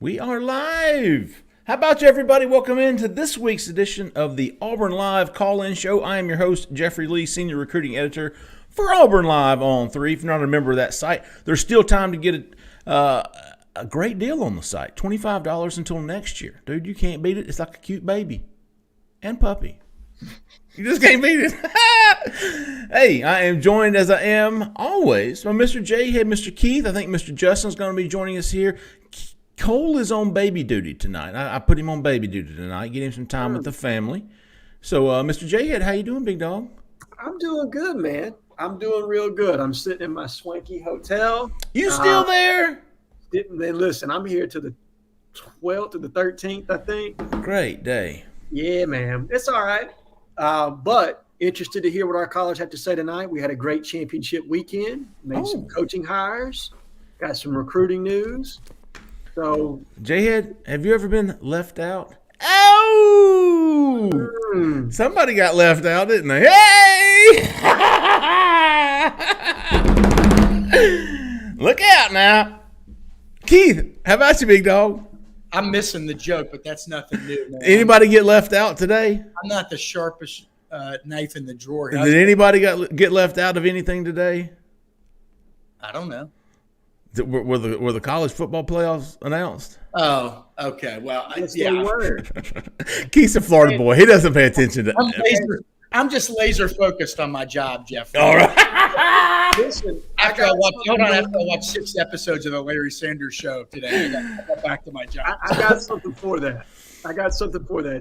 We are live. How about you, everybody? Welcome into this week's edition of the Auburn Live call-in show. I am your host, Jeffrey Lee, Senior Recruiting Editor for Auburn Live on 3. If you're not a member of that site, there's still time to get a great deal on the site. $25 until next year. Dude, you can't beat it. It's like a cute baby and puppy. You just can't beat it. Hey, I am joined as I am always by Mr. Jhead, Mr. Keith. I think Mr. Justin's going to be joining us here. Cole is on baby duty tonight. I put him on baby duty tonight, get him some time with the family. So, Mr. Jhead, how you doing, big dog? I'm doing good, man. I'm doing real good. I'm sitting in my swanky hotel. You still there? Listen, I'm here to the 12th to the 13th, I think. Great day. Yeah, man. It's all right. But interested to hear what our callers have to say tonight. We had a great championship weekend. Made some coaching hires. Got some recruiting news. So, Jhead, have you ever been left out? Oh! Somebody got left out, didn't they? Hey! Look out now. Keith, how about you, big dog? I'm missing the joke, but that's nothing new, man. Anybody get left out today? I'm not the sharpest knife in the drawer. Did anybody get left out of anything today? I don't know. Were the college football playoffs announced? Oh, okay. Well, they were. Keith's a Florida boy. He doesn't pay attention to. I'm just laser focused on my job, Jeff. All right. Listen, after I watched 6 episodes of the Larry Sanders Show today, I got back to my job. I got something for that.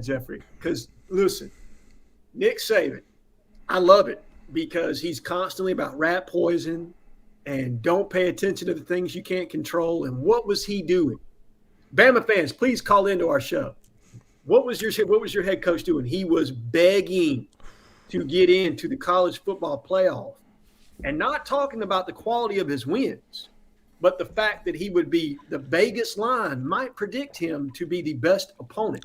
Jeffrey. Because listen, Nick Saban, I love it because he's constantly about rat poison and don't pay attention to the things you can't control. And what was he doing? Bama fans, please call into our show. What was your head coach doing? He was begging to get into the college football playoff, and not talking about the quality of his wins, but the fact that he would be the Vegas line might predict him to be the best opponent.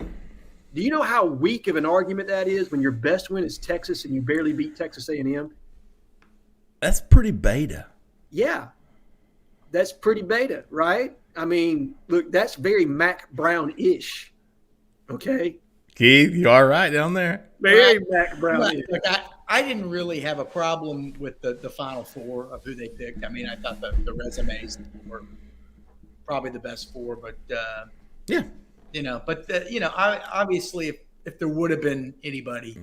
Do you know how weak of an argument that is when your best win is Texas and you barely beat Texas A&M? That's pretty beta. Yeah, that's pretty beta, right? I mean, look, that's very Mac Brown-ish, okay? Keith, you all right down there? Very Mac Brown-ish. Look, I didn't really have a problem with the Final Four of who they picked. I mean, I thought the resumes were probably the best 4, but yeah, obviously if there would have been anybody.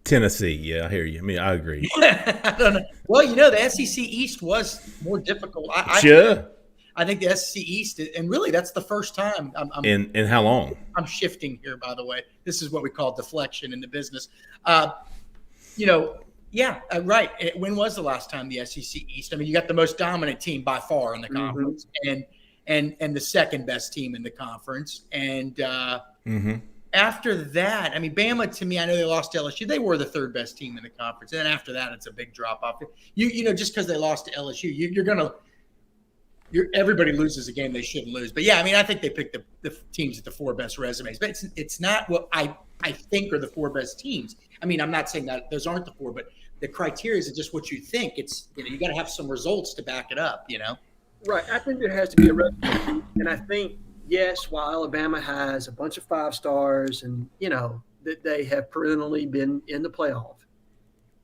Tennessee, yeah, I hear you. I mean, I agree. I don't know. Well, the SEC East was more difficult. Sure. I think the SEC East, and really that's the first time. In how long? I'm shifting here, by the way. This is what we call deflection in the business. Right. When was the last time the SEC East? I mean, you got the most dominant team by far in the conference, and the second best team in the conference, and after that, I mean, Bama, to me, I know they lost to LSU. They were the 3rd best team in the conference. And then after that, it's a big drop off. Just because they lost to LSU, everybody loses a game they shouldn't lose. But yeah, I mean, I think they picked the teams with the 4 best resumes. But it's not what I think are the 4 best teams. I mean, I'm not saying that those aren't the 4, but the criteria is just what you think. It's you got to have some results to back it up. Right. I think there has to be a resume, and I think. Yes, while Alabama has a bunch of 5 stars and, that they have perennially been in the playoff,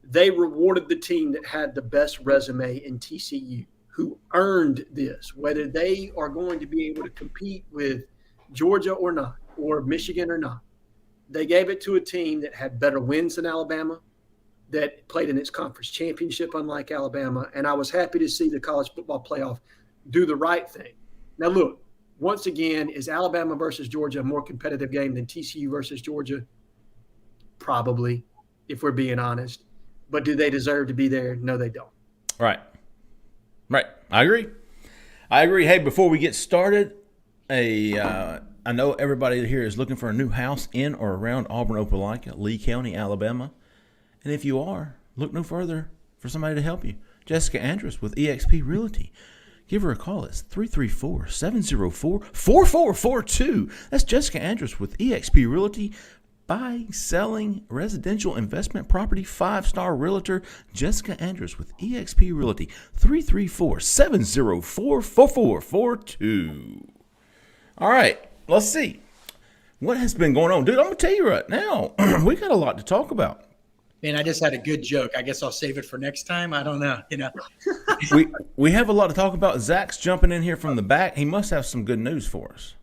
they rewarded the team that had the best resume in TCU, who earned this, whether they are going to be able to compete with Georgia or not, or Michigan or not. They gave it to a team that had better wins than Alabama, that played in its conference championship, unlike Alabama, and I was happy to see the college football playoff do the right thing. Now, look. Once again, is Alabama versus Georgia a more competitive game than TCU versus Georgia? Probably, if we're being honest. But do they deserve to be there? No, they don't. Right. I agree. Hey, before we get started, I know everybody here is looking for a new house in or around Auburn, Opelika, Lee County, Alabama. And if you are, look no further for somebody to help you. Jessica Andrus with eXp Realty. Give her a call. It's 334-704-4442. That's Jessica Andrus with eXp Realty. Buying, selling, residential investment property, 5-star realtor, Jessica Andrus with eXp Realty. 334-704-4442. All right, let's see. What has been going on? Dude, I'm going to tell you right now, we got a lot to talk about. Man, I just had a good joke. I guess I'll save it for next time. I don't know. We have a lot to talk about. Zach's jumping in here from the back. He must have some good news for us.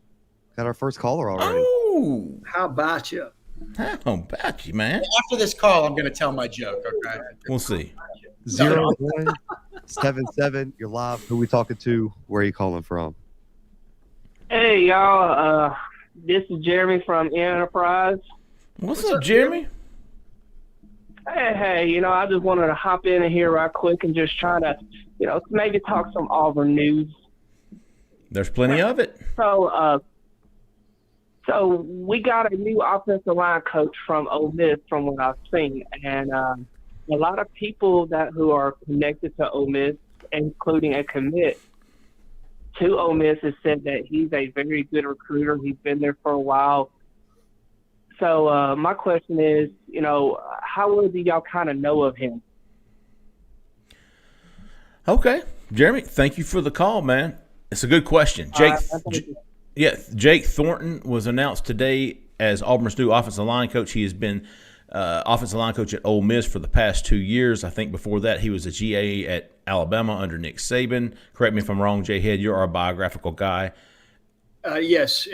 Got our first caller already. Oh, How about you? how about you, man? After this call, I'm going to tell my joke. Okay. We'll see. 0177. You're live. Who we talking to? Where are you calling from? Hey, y'all. This is Jeremy from Enterprise. What's up, Jeremy? Hey, I just wanted to hop in here right quick and just try to, maybe talk some Auburn news. There's plenty of it. So we got a new offensive line coach from Ole Miss, from what I've seen, and a lot of people who are connected to Ole Miss, including a commit to Ole Miss, has said that he's a very good recruiter. He's been there for a while. So my question is, how well do y'all kind of know of him? Okay, Jeremy, thank you for the call, man. It's a good question. Jake Thornton was announced today as Auburn's new offensive line coach. He has been offensive line coach at Ole Miss for the past 2 years. I think before that he was a GA at Alabama under Nick Saban. Correct me if I'm wrong, Jhead. You're our biographical guy. Yes,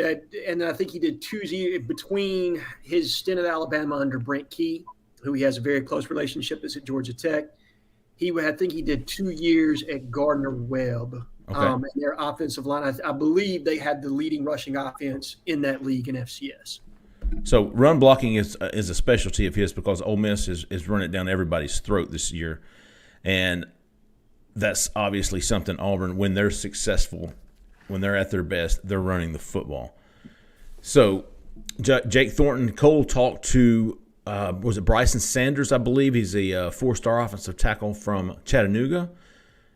and I think he did 2 years between his stint at Alabama under Brent Key, who he has a very close relationship with at Georgia Tech. I think he did 2 years at Gardner-Webb. Okay. And their offensive line, I believe they had the leading rushing offense in that league in FCS. So run blocking is a specialty of his because Ole Miss is running it down everybody's throat this year. And that's obviously something Auburn, when they're successful, when they're at their best, they're running the football. So Jake Thornton, Cole talked to, was it Bryson Sanders, I believe. He's a 4-star offensive tackle from Chattanooga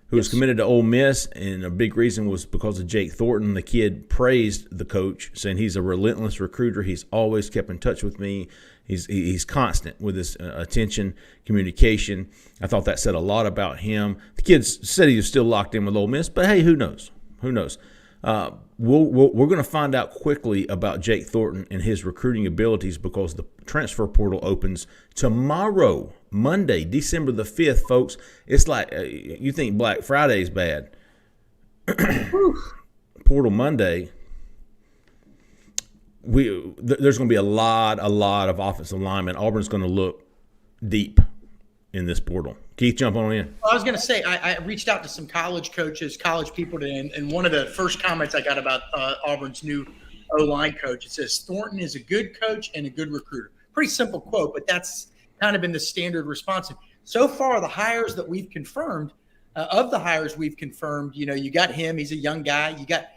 who was committed to Ole Miss, and a big reason was because of Jake Thornton. The kid praised the coach, saying he's a relentless recruiter. He's always kept in touch with me. He's constant with his attention, communication. I thought that said a lot about him. The kid said he was still locked in with Ole Miss, but hey, who knows? Who knows? We're going to find out quickly about Jake Thornton and his recruiting abilities because the transfer portal opens tomorrow, Monday, December the 5th, folks. It's like you think Black Friday's bad. Portal Monday. There's going to be a lot of offensive linemen. Auburn's going to look deep in this portal. Keith, jump on in. I was going to say, I reached out to some college coaches, college people today, and one of the first comments I got about Auburn's new O-line coach, it says, Thornton is a good coach and a good recruiter. Pretty simple quote, but that's kind of been the standard response. So far, the hires that we've confirmed, you got him. He's a young guy. You got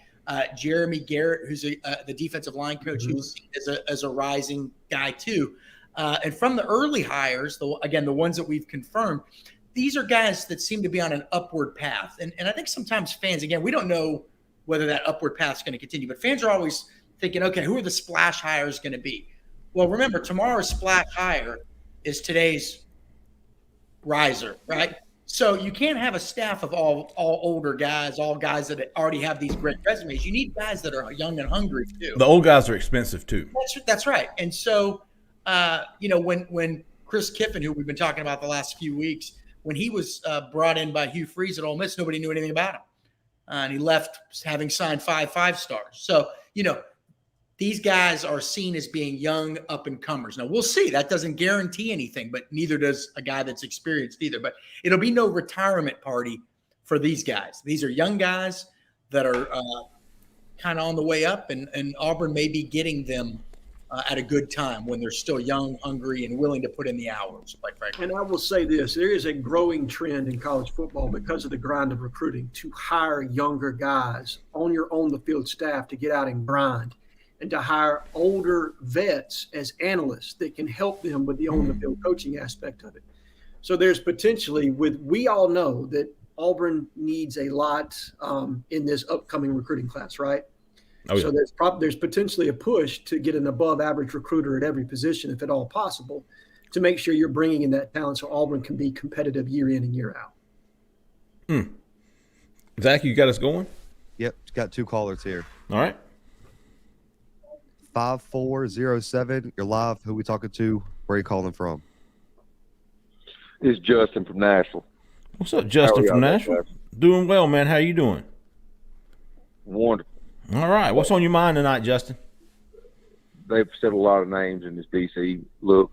Jeremy Garrett, who's the defensive line coach, who's seen as a rising guy too. And from the early hires, the ones that we've confirmed, these are guys that seem to be on an upward path. And I think sometimes fans, again, we don't know whether that upward path is going to continue, but fans are always thinking, okay, who are the splash hires going to be? Well, remember, tomorrow's splash hire is today's riser, right? So you can't have a staff of all older guys, all guys that already have these great resumes. You need guys that are young and hungry too. The old guys are expensive too. That's right. And so, when Chris Kiffin, who we've been talking about the last few weeks, when he was brought in by Hugh Freeze at Ole Miss, nobody knew anything about him. And he left having signed 5 stars. So, these guys are seen as being young up-and-comers. Now, we'll see. That doesn't guarantee anything, but neither does a guy that's experienced either. But it'll be no retirement party for these guys. These are young guys that are kind of on the way up, and Auburn may be getting them at a good time when they're still young, hungry, and willing to put in the hours, quite frankly. And I will say this, there is a growing trend in college football because of the grind of recruiting to hire younger guys on your on-the-field staff to get out and grind, and to hire older vets as analysts that can help them with the on-the-field coaching aspect of it. So there's potentially, we all know that Auburn needs a lot in this upcoming recruiting class, right? Oh, yeah. So there's potentially a push to get an above-average recruiter at every position, if at all possible, to make sure you're bringing in that talent so Auburn can be competitive year in and year out. Zach, you got us going? Yep, got 2 callers here. All right. 5407. You're live. Who we talking to? Where are you calling from? It's Justin from Nashville. What's up, Justin from y'all, Nashville? guys? Doing well, man. How you doing? Wonderful. All right. What's on your mind tonight, Justin? They've said a lot of names in this DC look.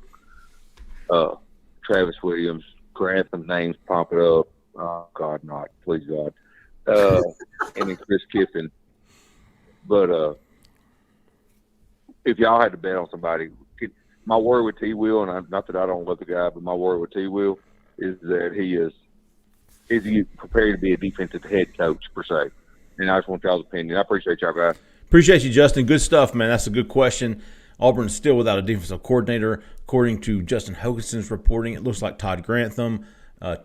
Travis Williams, Grantham names popping up. Oh, God, not. Please, God. And then Chris Kiffin. But if y'all had to bet on somebody, my worry with T. Will, and not that I don't love the guy, but my worry with T. Will is that is he prepared to be a defensive head coach, per se? And I just want y'all's opinion. I appreciate y'all, guys. Appreciate you, Justin. Good stuff, man. That's a good question. Auburn's still without a defensive coordinator. According to Justin Hoganson's reporting, it looks like Todd Grantham,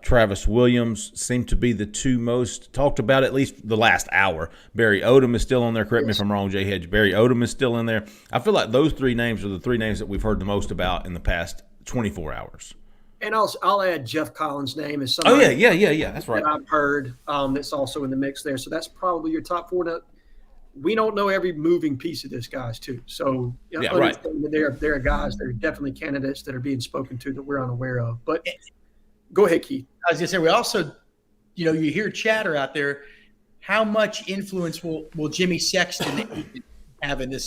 Travis Williams seem to be the two most talked about, at least the last hour. Barry Odom is still on there. Correct me if I'm wrong, Jhead. Barry Odom is still in there. I feel like those three names are the three names that we've heard the most about in the past 24 hours. And I'll add Jeff Collins' name as somebody. Oh, yeah. That's right. That I've heard that's also in the mix there. So that's probably your top four. Now, we don't know every moving piece of this, guys, too. So right. There are guys that are definitely candidates that are being spoken to that we're unaware of. But go ahead, Keith. I was going to say, we also, you hear chatter out there. How much influence will Jimmy Sexton have in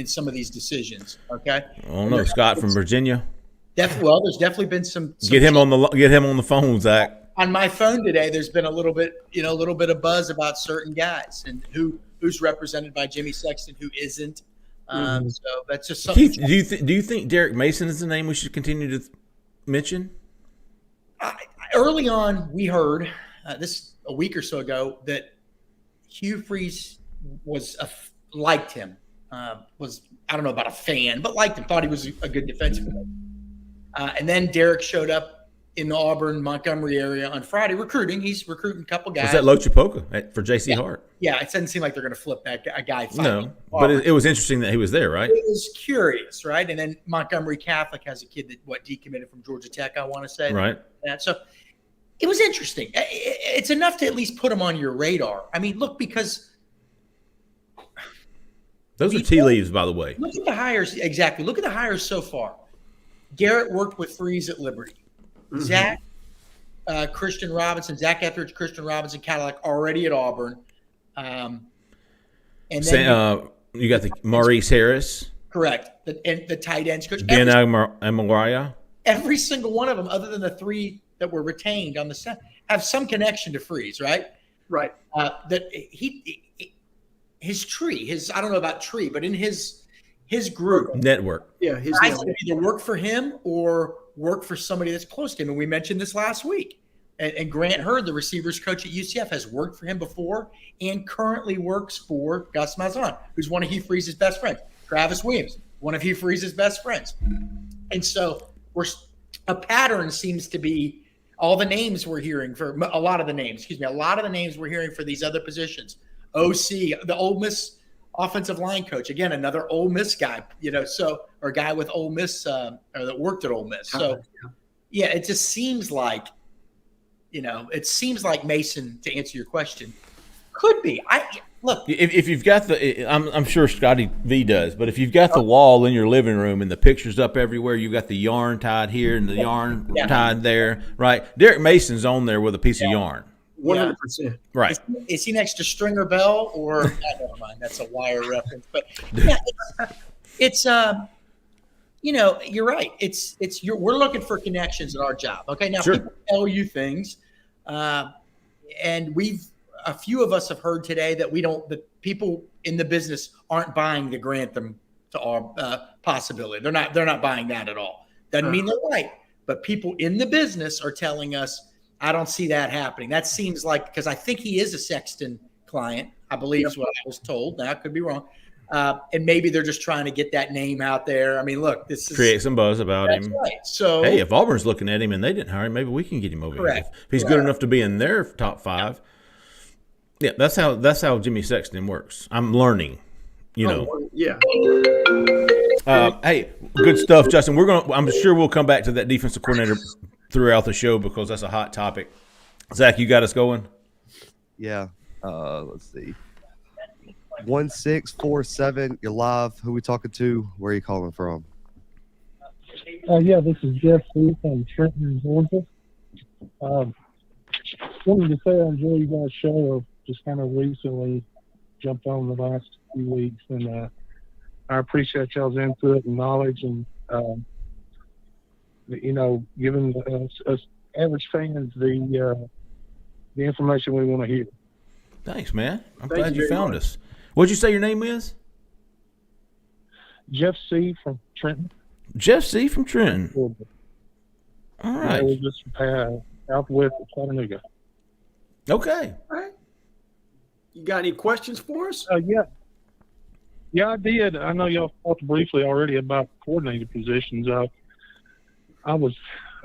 some of these decisions? Okay. I don't know. Scott from Virginia. Well, there's definitely been some get him on the phone, Zach. On my phone today, there's been a little bit of buzz about certain guys and who's represented by Jimmy Sexton, who isn't. So that's just something. Keith, do you think Derek Mason is the name we should continue to mention? Early on, we heard this a week or so ago that Hugh Freeze liked him. Was, I don't know about a fan, but liked him. Thought he was a good defensive player. And then Derek showed up in the Auburn, Montgomery area on Friday recruiting. He's recruiting a couple guys. Was that Lochapoka for J.C. Hart? Yeah, it doesn't seem like they're going to flip a guy. No, but it was interesting that he was there, right? It was curious, right? And then Montgomery Catholic has a kid that decommitted from Georgia Tech, I want to say. Right. So it was interesting. It's enough to at least put him on your radar. I mean, look, because those are tea leaves, by the way. Look at the hires. Exactly. Look at the hires so far. Garrett worked with Freeze at Liberty. Mm-hmm. Zach Etheridge, Christian Robinson, Cadillac already at Auburn. And then you got the Maurice Harris. Correct. The tight ends coach. Ben Amaraya. Every single one of them, other than the three that were retained on the set, have some connection to Freeze, right? Right. That his tree, I don't know about tree, but in his group network. Yeah, his network. Either work for him or work for somebody that's close to him. And we mentioned this last week. And Grant Hurd, the receivers coach at UCF, has worked for him before and currently works for Gus Malzahn, who's one of Hugh Freeze's best friends. Travis Williams, one of Hugh Freeze's best friends. And so a pattern seems to be all the names we're hearing for a lot of the names we're hearing for these other positions. OC, the Ole Miss offensive line coach, again, another Ole Miss guy, or a guy with Ole Miss or that worked at Ole Miss. So, yeah, it just seems like, Mason, to answer your question, could be. Look, if you've got I'm sure Scotty V does, but if you've got the wall in your living room and the pictures up everywhere, you've got the yarn tied here and the yarn tied there, right? Derek Mason's on there with a piece of yarn. 100%. Right. Is he next to Stringer Bell or never mind? That's a Wire reference. But it's you're right. We're looking for connections in our job. Okay. Now people tell you things, and a few of us have heard today that that people in the business aren't buying the Grantham to our possibility. They're not buying that at all. Doesn't mean they're right, but people in the business are telling us, I don't see that happening. That seems like, because I think he is a Sexton client, I believe is what I was told. Now I could be wrong. And maybe they're just trying to get that name out there. I mean, look, this is create some buzz about him. Right. So hey, if Auburn's looking at him and they didn't hire him, maybe we can get him over here. If he's good enough to be in their top five. Yeah, that's how Jimmy Sexton works. I'm learning, Yeah. Hey, good stuff, Justin. I'm sure we'll come back to that defensive coordinator throughout the show because that's a hot topic. Zach, you got us going? Yeah. Let's see. 1647. You're live. Who we talking to? Where are you calling from? Yeah, this is Jeff Freeze from Trenton, Georgia. Wanted to say I enjoy you guys' show. I've just kind of recently jumped on the last few weeks, and I appreciate y'all's input and knowledge, and giving us average fans the information we want to hear. Thanks, man. I'm Thank glad you you very found much. us. What'd you say your name is? Jeff C. from Trenton, Jeff C. from Trenton. Georgia. All Yeah, right. we're just southwest of Chattanooga. Okay. All right. You got any questions for us? Yeah, I did. I know y'all talked briefly already about coordinator positions. A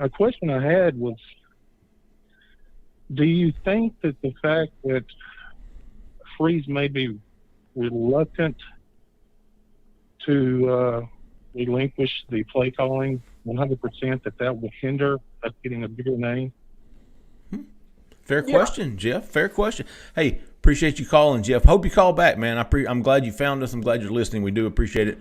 question I had was, do you think that the fact that Freeze may be reluctant to relinquish the play calling 100%, that would hinder us getting a bigger name? Fair question, Jeff. Fair question. Hey, appreciate you calling, Jeff. Hope you call back, man. I'm glad you found us. I'm glad you're listening. We do appreciate it.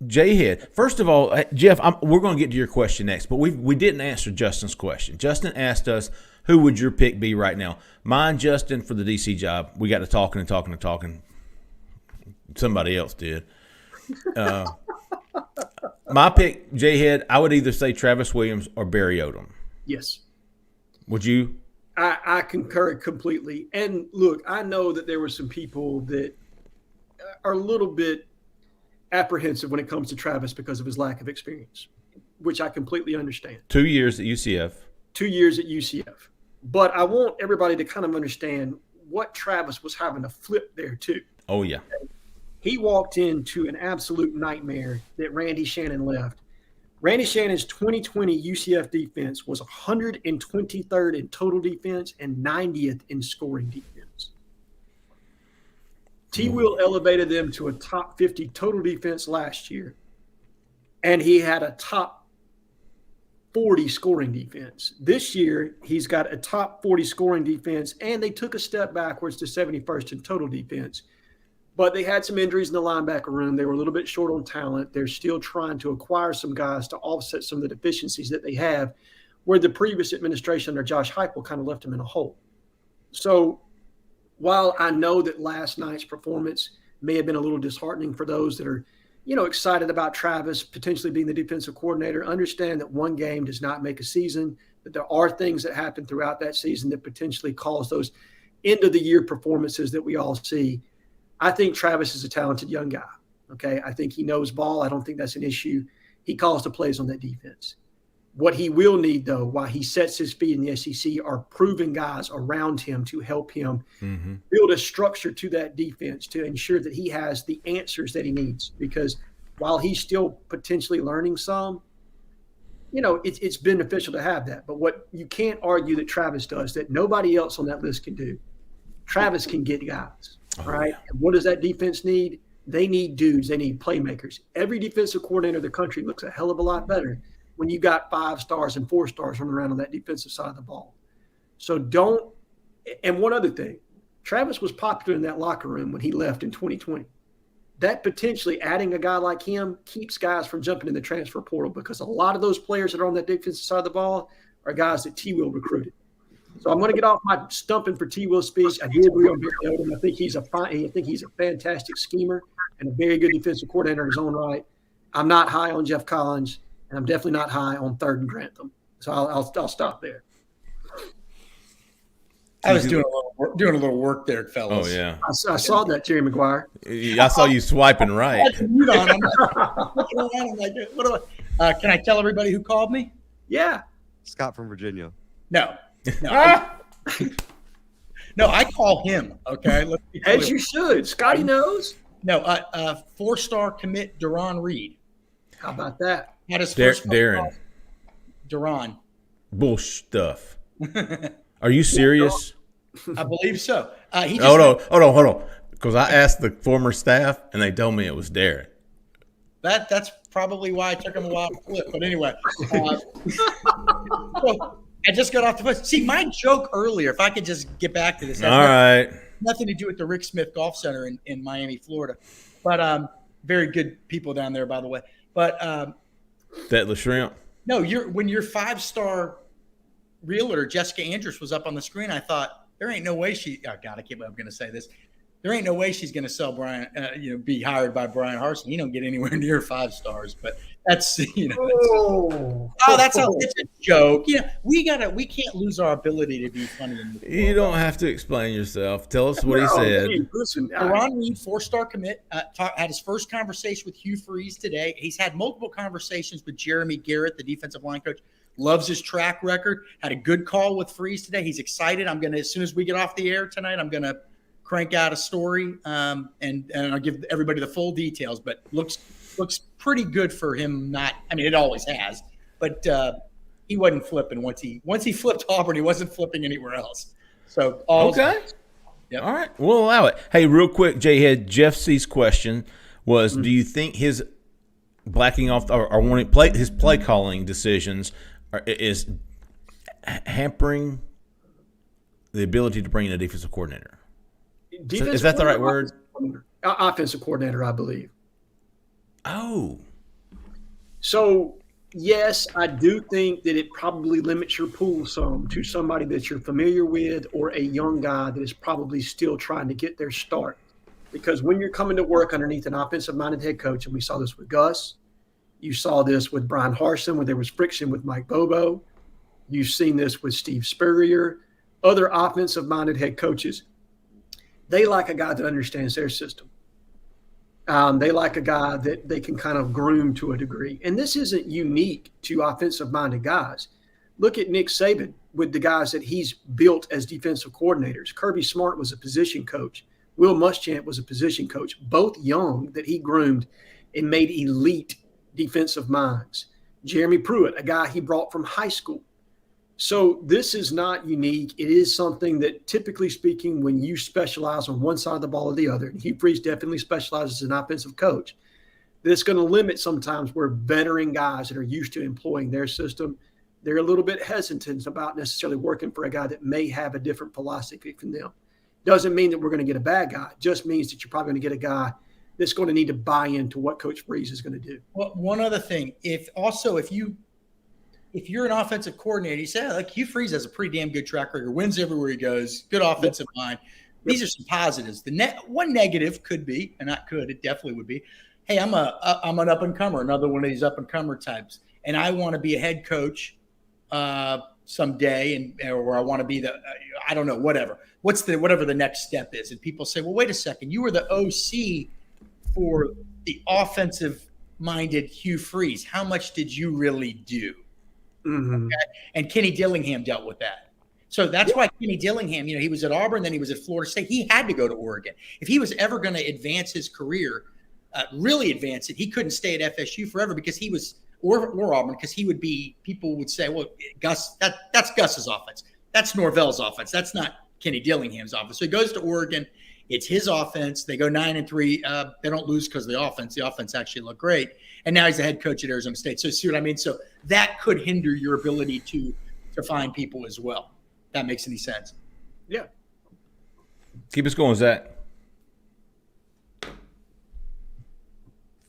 Jhead, first of all, Jeff, we're going to get to your question next, but we didn't answer Justin's question. Justin asked us, who would your pick be right now? Mine, Justin, for the DC job. We got to talking. Somebody else did. My pick, Jhead, I would either say Travis Williams or Barry Odom. Yes. Would you? I concur completely. And look, I know that there were some people that are a little bit apprehensive when it comes to Travis because of his lack of experience, which I completely understand. 2 years at UCF. 2 years at UCF. But I want everybody to kind of understand what Travis was having to flip there too. Oh, yeah. He walked into an absolute nightmare that Randy Shannon left. Randy Shannon's 2020 UCF defense was 123rd in total defense and 90th in scoring defense. T. Will elevated them to a top 50 total defense last year, and he had a top 40 scoring defense. This year, he's got a top 40 scoring defense, and they took a step backwards to 71st in total defense. But they had some injuries in the linebacker room. They were a little bit short on talent. They're still trying to acquire some guys to offset some of the deficiencies that they have, where the previous administration under Josh Heupel kind of left them in a hole. So while I know that last night's performance may have been a little disheartening for those that are, excited about Travis potentially being the defensive coordinator, understand that one game does not make a season, that there are things that happen throughout that season that potentially cause those end-of-the-year performances that we all see. I think Travis is a talented young guy, okay? I think he knows ball. I don't think that's an issue. He calls the plays on that defense. What he will need, though, while he sets his feet in the SEC, are proven guys around him to help him build a structure to that defense to ensure that he has the answers that he needs. Because while he's still potentially learning some, it's beneficial to have that. But what you can't argue that Travis does that nobody else on that list can do, Travis can get guys. All right. And what does that defense need? They need dudes. They need playmakers. Every defensive coordinator in the country looks a hell of a lot better when you got 5 stars and 4 stars running around on that defensive side of the ball. So and one other thing, Travis was popular in that locker room when he left in 2020. That potentially adding a guy like him keeps guys from jumping in the transfer portal, because a lot of those players that are on that defensive side of the ball are guys that T. Will recruited. So I'm going to get off my stumping for T. Will speech. I do agree on Barry Odom. I think he's a fantastic schemer and a very good defensive coordinator in his own right. I'm not high on Jeff Collins, and I'm definitely not high on Third and Grantham. So I'll stop there. I was doing a little work there, fellas. Oh, yeah. I saw that, Jerry Maguire. I saw you swiping right. I'm looking around, I'm like, what do I? Can I tell everybody who called me? Yeah. Scott from Virginia. No. No, I call him. Okay, As you should. Scotty knows. No, 4-star commit Duron Reed. How about that? Had his first Darren. Duron. Bull stuff. Are you serious? I believe so. Hold on. Because I asked the former staff, and they told me it was Darren. That's probably why it took him a while to flip. But anyway, so I just got off the bus. See, my joke earlier, if I could just get back to this. All right. nothing to do with the Rick Smith Golf Center in Miami, Florida. But very good people down there, by the way. But that the shrimp. No, when your 5-star realtor Jessica Andrews was up on the screen, I thought there ain't no way she. Oh God, I can't believe I'm going to say this. There ain't no way she's going to sell Brian. Be hired by Brian Harsin. He don't get anywhere near 5 stars. But that's that's it's a joke. We can't lose our ability to be funny. You don't have to explain yourself. Tell us what he said. Listen, Ron Reed, 4-star commit, had his first conversation with Hugh Freeze today. He's had multiple conversations with Jeremy Garrett, the defensive line coach. Loves his track record. Had a good call with Freeze today. He's excited. I'm gonna, as soon as we get off the air tonight, I'm gonna crank out a story and I'll give everybody the full details. But looks pretty good for him. It always has, but he wasn't flipping once he flipped Auburn. He wasn't flipping anywhere else. So okay. Yep. All right, we'll allow it. Hey, real quick, Jhead, Jeff C's question was, do you think his blacking off or wanting his play calling decisions is hampering the ability to bring in a defensive coordinator? Is that the right word? Offensive coordinator, I believe. Oh. So, yes, I do think that it probably limits your pool some to somebody that you're familiar with or a young guy that is probably still trying to get their start. Because when you're coming to work underneath an offensive-minded head coach, and we saw this with Gus, you saw this with Brian Harsin when there was friction with Mike Bobo. You've seen this with Steve Spurrier. Other offensive-minded head coaches, they like a guy that understands their system. They like a guy that they can kind of groom to a degree. And this isn't unique to offensive-minded guys. Look at Nick Saban with the guys that he's built as defensive coordinators. Kirby Smart was a position coach. Will Muschamp was a position coach, both young that he groomed and made elite defensive minds. Jeremy Pruitt, a guy he brought from high school. So this is not unique. It is something that, typically speaking, when you specialize on one side of the ball or the other, and Hugh Freeze definitely specializes as an offensive coach, that's going to limit sometimes where veteran guys that are used to employing their system, they're a little bit hesitant about necessarily working for a guy that may have a different philosophy from them. Doesn't mean that we're going to get a bad guy. It just means that you're probably going to get a guy that's going to need to buy into what Coach Freeze is going to do. Well, one other thing, if you're an offensive coordinator, you say, like, Hugh Freeze has a pretty damn good track record, wins everywhere he goes, good offensive line. These are some positives. One negative could be, and it definitely would be, hey, I'm an up-and-comer, another one of these up-and-comer types, and I want to be a head coach someday, or I want to be I don't know, whatever. Whatever the next step is. And people say, well, wait a second, you were the OC for the offensive-minded Hugh Freeze. How much did you really do? Mm-hmm. Okay? And Kenny Dillingham dealt with that. So that's why Kenny Dillingham, he was at Auburn, then he was at Florida State. He had to go to Oregon. If he was ever going to advance his career, really advance it, he couldn't stay at FSU forever because he was, or Auburn, because he would be, people would say, well, Gus, that's Gus's offense. That's Norvell's offense. That's not Kenny Dillingham's offense. So he goes to Oregon. It's his offense. They go 9-3. They don't lose because of the offense. The offense actually looked great. And now he's the head coach at Arizona State. So see what I mean? So that could hinder your ability to find people as well. That makes any sense. Yeah. Keep us going, Zach.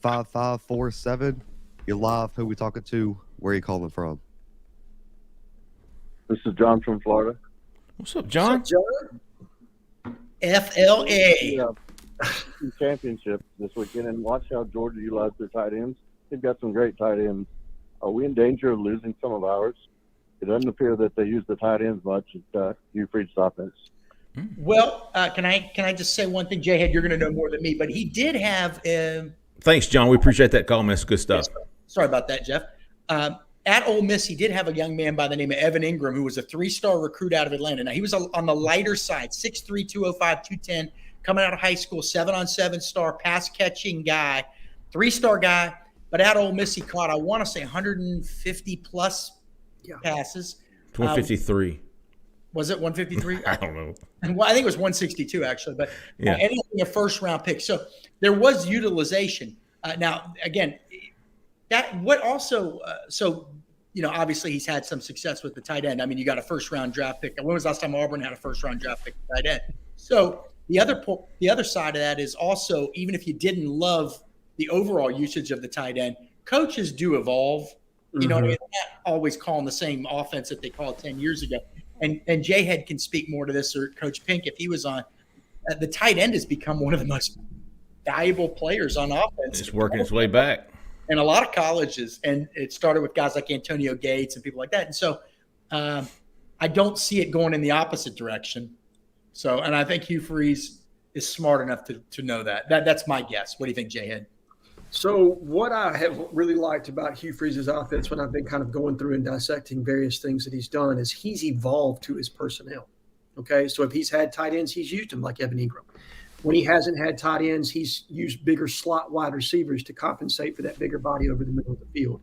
5547. You're live. Who we talking to? Where are you calling from? This is John from Florida. What's up, John? FLA. Championship this weekend, and watch how Georgia utilizes their tight ends. They've got some great tight ends. Are we in danger of losing some of ours? It doesn't appear that they use the tight ends much at Hugh Freeze's offense. Well, can I just say one thing, Jhead? You're going to know more than me, but he did have. Thanks, John. We appreciate that comment. That's good stuff. Sorry about that, Jeff. At Ole Miss, he did have a young man by the name of Evan Ingram, who was a 3-star recruit out of Atlanta. Now, he was on the lighter side, 6'3", 205, 210, coming out of high school, 7-on-7 star, pass-catching guy, 3-star guy. But at Ole Miss, he caught, I want to say, 150-plus passes. 153. Was it 153? I don't know. Well, I think it was 162, actually. But anything a first-round pick. So there was utilization. Now, again, obviously he's had some success with the tight end. I mean, you got a first-round draft pick. When was the last time Auburn had a first-round draft pick tight end? So The other side of that is also, even if you didn't love the overall usage of the tight end, coaches do evolve. You know what I mean? They're not always calling the same offense that they called 10 years ago. And Jhead can speak more to this, or Coach Pink if he was on. The tight end has become one of the most valuable players on offense. It's working its way back. In a lot of colleges, and it started with guys like Antonio Gates and people like that. And so I don't see it going in the opposite direction. So, and I think Hugh Freeze is smart enough to know that. That's my guess. What do you think, Jhead? So what I have really liked about Hugh Freeze's offense when I've been kind of going through and dissecting various things that he's done is he's evolved to his personnel. Okay, so if he's had tight ends, he's used them like Evan Ingram. When he hasn't had tight ends, he's used bigger slot wide receivers to compensate for that bigger body over the middle of the field.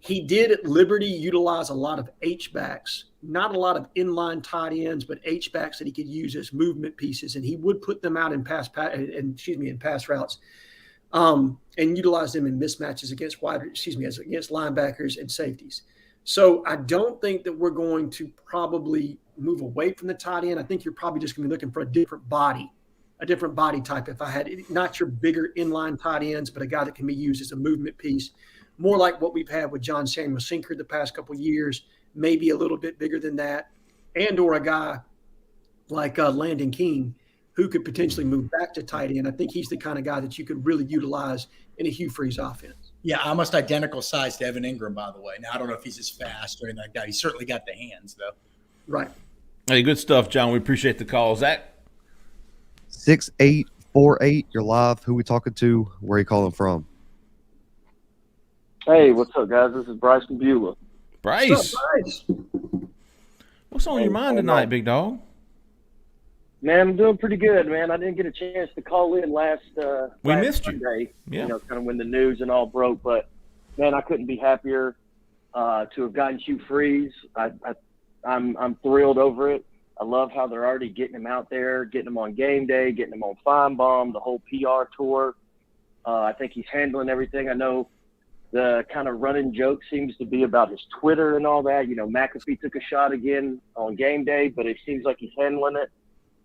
He did at Liberty utilize a lot of H-backs, not a lot of inline tight ends, but H-backs that he could use as movement pieces, and he would put them out in pass routes, and utilize them in mismatches against against linebackers and safeties. So I don't think that we're going to probably move away from the tight end. I think you're probably just going to be looking for a different body type. If I had not your bigger inline tight ends, but a guy that can be used as a movement piece, more like what we've had with John Samuel Sinker the past couple of years, maybe a little bit bigger than that, and or a guy like Landon King, who could potentially move back to tight end. I think he's the kind of guy that you could really utilize in a Hugh Freeze offense. Yeah, almost identical size to Evan Ingram, by the way. Now, I don't know if he's as fast or anything like that. He's certainly got the hands, though. Right. Hey, good stuff, John. We appreciate the call. Zach? 6848. You're live. Who we talking to? Where are you calling from? Hey, what's up, guys? This is Bryce from Beulah. Bryce. What's up, Bryce? What's on your mind tonight, big dog? Man, I'm doing pretty good, man. I didn't get a chance to call in last missed Sunday, Yeah. Kind of when the news and all broke. But, man, I couldn't be happier to have gotten Hugh Freeze. I'm thrilled over it. I love how they're already getting him out there, getting him on game day, getting him on Feinbaum, the whole PR tour. I think he's handling everything. I know the kind of running joke seems to be about his Twitter and all that. McAfee took a shot again on game day, but it seems like he's handling it.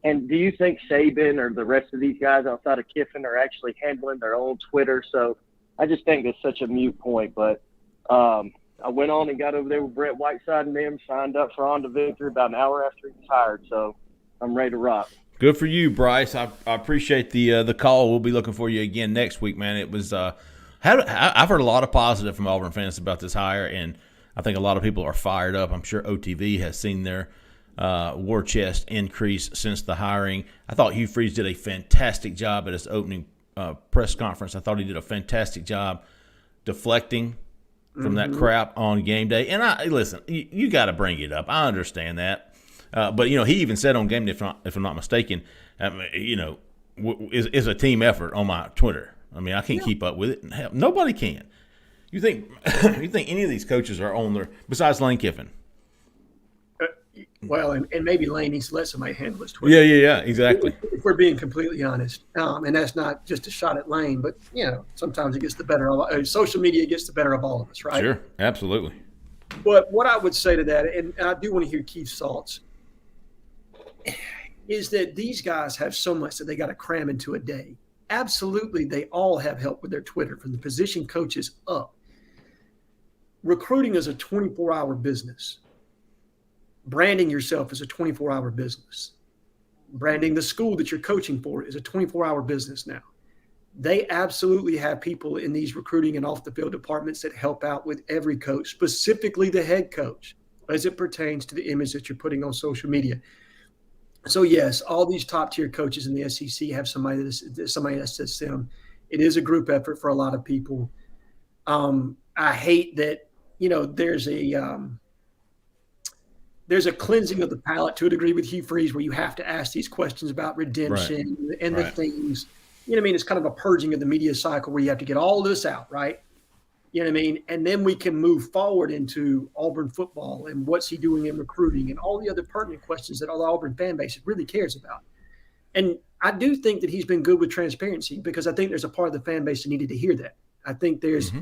And do you think Saban or the rest of these guys outside of Kiffin are actually handling their own Twitter? So I just think it's such a moot point. But I went on and got over there with Brett Whiteside and them, signed up for On to Victory about an hour after he retired. So I'm ready to rock. Good for you, Bryce. I appreciate the call. We'll be looking for you again next week, man. It was I've heard a lot of positive from Auburn fans about this hire, and I think a lot of people are fired up. I'm sure OTV has seen their war chest increase since the hiring. I thought Hugh Freeze did a fantastic job at his opening press conference. I thought he did a fantastic job deflecting from that crap on game day. And listen, you got to bring it up. I understand that. But, he even said on game day, if I'm not mistaken, it's a team effort on my Twitter. I mean, I can't keep up with it. Hell, nobody can. You think any of these coaches are on there, besides Lane Kiffin? Well, and maybe Lane needs to let somebody handle his Twitter. Yeah, exactly. If we're being completely honest, and that's not just a shot at Lane, but sometimes it gets the better of social media gets the better of all of us, right? Sure, absolutely. But what I would say to that, and I do want to hear Keith's thoughts, is that these guys have so much that they got to cram into a day. Absolutely, they all have help with their Twitter, from the position coaches up. Recruiting is a 24-hour business. Branding yourself is a 24-hour business. Branding the school that you're coaching for is a 24-hour business now. They absolutely have people in these recruiting and off-the-field departments that help out with every coach, specifically the head coach, as it pertains to the image that you're putting on social media. So, yes, all these top-tier coaches in the SEC have somebody that assists them. It is a group effort for a lot of people. I hate that, there's a cleansing of the palate to a degree with Hugh Freeze, where you have to ask these questions about redemption and the things. It's kind of a purging of the media cycle where you have to get all this out, right? And then we can move forward into Auburn football and what's he doing in recruiting and all the other pertinent questions that all the Auburn fan base really cares about. And I do think that he's been good with transparency, because I think there's a part of the fan base that needed to hear that. I think there's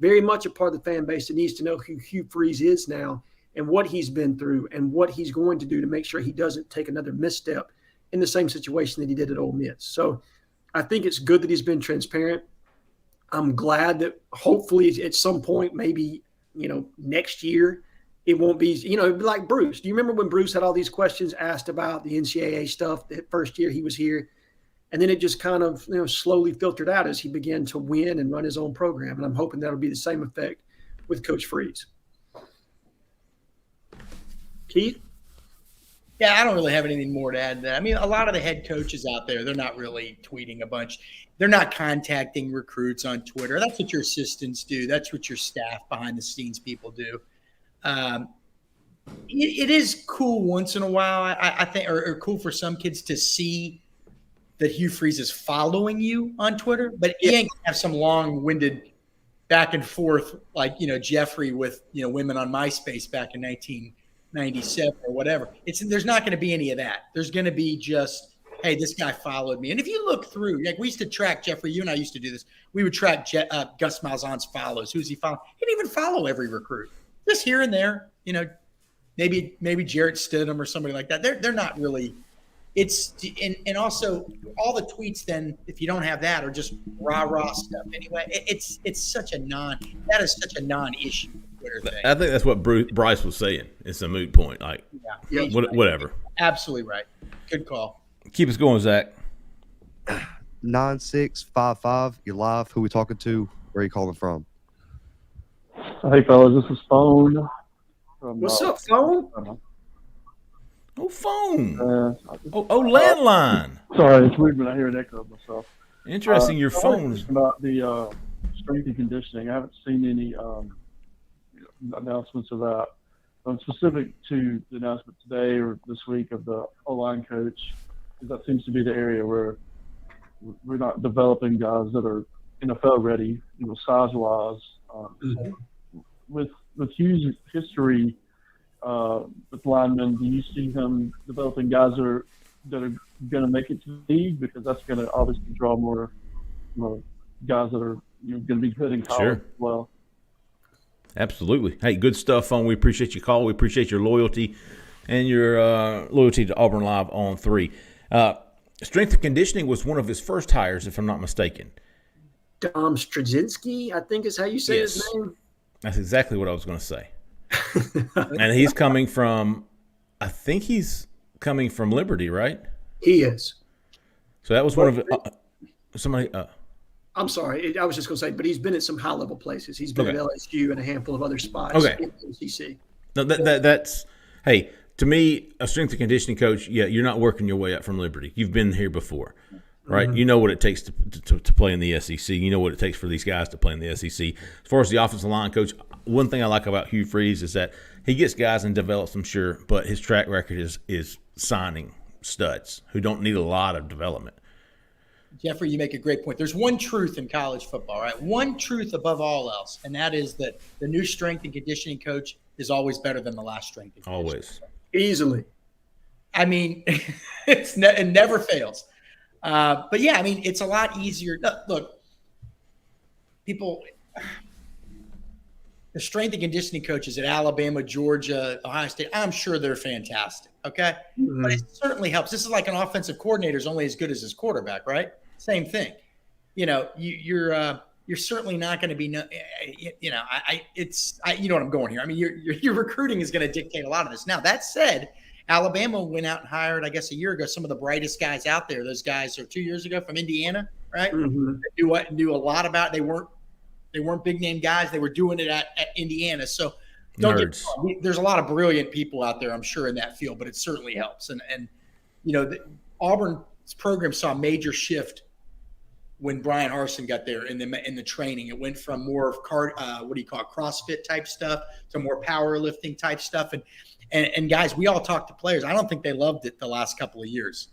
very much a part of the fan base that needs to know who Hugh Freeze is now, and what he's been through and what he's going to do to make sure he doesn't take another misstep in the same situation that he did at Ole Miss. So I think it's good that he's been transparent. I'm glad that hopefully at some point, maybe, next year, it won't be, like Bruce. Do you remember when Bruce had all these questions asked about the NCAA stuff that first year he was here? And then it just kind of, slowly filtered out as he began to win and run his own program. And I'm hoping that'll be the same effect with Coach Freeze. Keith? Yeah, I don't really have anything more to add to that. I mean, a lot of the head coaches out there, they're not really tweeting a bunch. They're not contacting recruits on Twitter. That's what your assistants do. That's what your staff behind the scenes people do. It is cool once in a while, I think, or cool for some kids to see that Hugh Freeze is following you on Twitter, but he ain't gonna have some long-winded back and forth like, Jeffrey with, women on MySpace back in 1997 or whatever. There's not going to be any of that. There's going to be just, hey, this guy followed me. And if you look through, like we used to track, Jeffrey, you and I used to do this. We would track Gus Malzahn's follows. Who's he following? He didn't even follow every recruit. Just here and there, maybe Jarrett Stidham or somebody like that. They're not really. And also all the tweets then, if you don't have that, are just rah stuff anyway. It's such a that is such a non-issue Twitter thing. I think that's what Bryce was saying. It's a moot point. Like, whatever. Absolutely right. Good call. Keep us going, Zach. 9655. You're live. Who we talking to? Where are you calling from? Hey, fellas, this is Phone. What's up, Phone? Oh, phone. Landline. Sorry, it's weird when I hear an echo of myself. Interesting, your phone. About the strength and conditioning. I haven't seen any announcements of that. Specific to the announcement today or this week of the O-line coach, because that seems to be the area where we're not developing guys that are NFL ready, size-wise. With Hugh's history with linemen, do you see him developing guys that are going to make it to the league? Because that's going to obviously draw more guys that are going to be good in college as well. Absolutely. Hey, good stuff, Phone. We appreciate your call. We appreciate your loyalty and your loyalty to Auburn Live on 3. Strength and conditioning was one of his first hires, if I'm not mistaken. Dom Straczynski, I think is how you say his name. That's exactly what I was going to say. And he's coming from Liberty, right? He is. So that was one of somebody. I'm sorry, I was just going to say, but he's been at some high-level places. He's been at LSU and a handful of other spots in the SEC. No, that's hey, to me, a strength and conditioning coach. Yeah, you're not working your way up from Liberty. You've been here before, right? Mm-hmm. You know what it takes to play in the SEC. You know what it takes for these guys to play in the SEC. As far as the offensive line coach, one thing I like about Hugh Freeze is that he gets guys and develops them, sure, but his track record is signing studs who don't need a lot of development. Jeffrey, you make a great point. There's one truth in college football, right? One truth above all else, and that is that the new strength and conditioning coach is always better than the last strength and conditioning always coach. Easily. I mean, it never fails. But yeah, I mean, it's a lot easier. Look, people, the strength and conditioning coaches at Alabama, Georgia, Ohio State, I'm sure they're fantastic. Okay. Mm-hmm. But it certainly helps. This is like an offensive coordinator is only as good as his quarterback, right? Same thing. You're certainly not going to be, you know what I'm going here. I mean, your recruiting is going to dictate a lot of this. Now, that said, Alabama went out and hired, I guess, a year ago, some of the brightest guys out there. Those guys are 2 years ago from Indiana, right? Mm-hmm. They knew a lot about it. They weren't big name guys. They were doing it at Indiana. So don't get me wrong. There's a lot of brilliant people out there, I'm sure, in that field, but it certainly helps. And Auburn's program saw a major shift when Brian Harsin got there in the training. It went from more of CrossFit type stuff to more powerlifting type stuff. And guys, we all talked to players. I don't think they loved it the last couple of years.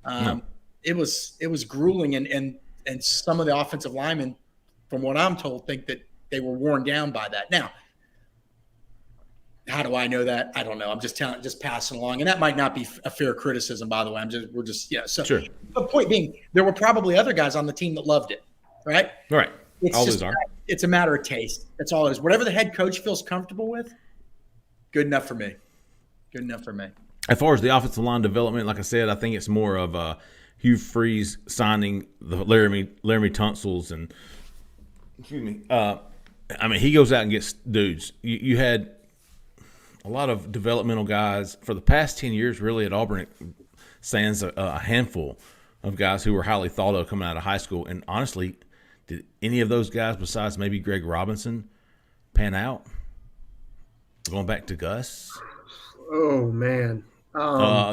No. It was grueling, and some of the offensive linemen, from what I'm told, think that they were worn down by that. Now, how do I know that? I don't know. I'm just passing along, and that might not be a fair criticism, by the way. So sure. The point being, there were probably other guys on the team that loved it, right? Right. It's a matter of taste. That's all it is. Whatever the head coach feels comfortable with, good enough for me. Good enough for me. as far as the offensive line development, like I said, I think it's more of Hugh Freeze signing the Laramie Tunsil's and excuse me. I mean, he goes out and gets dudes. You had a lot of developmental guys for the past 10 years, really at Auburn. Sans a handful of guys who were highly thought of coming out of high school. And honestly, did any of those guys besides maybe Greg Robinson pan out? Going back to Gus. Oh man,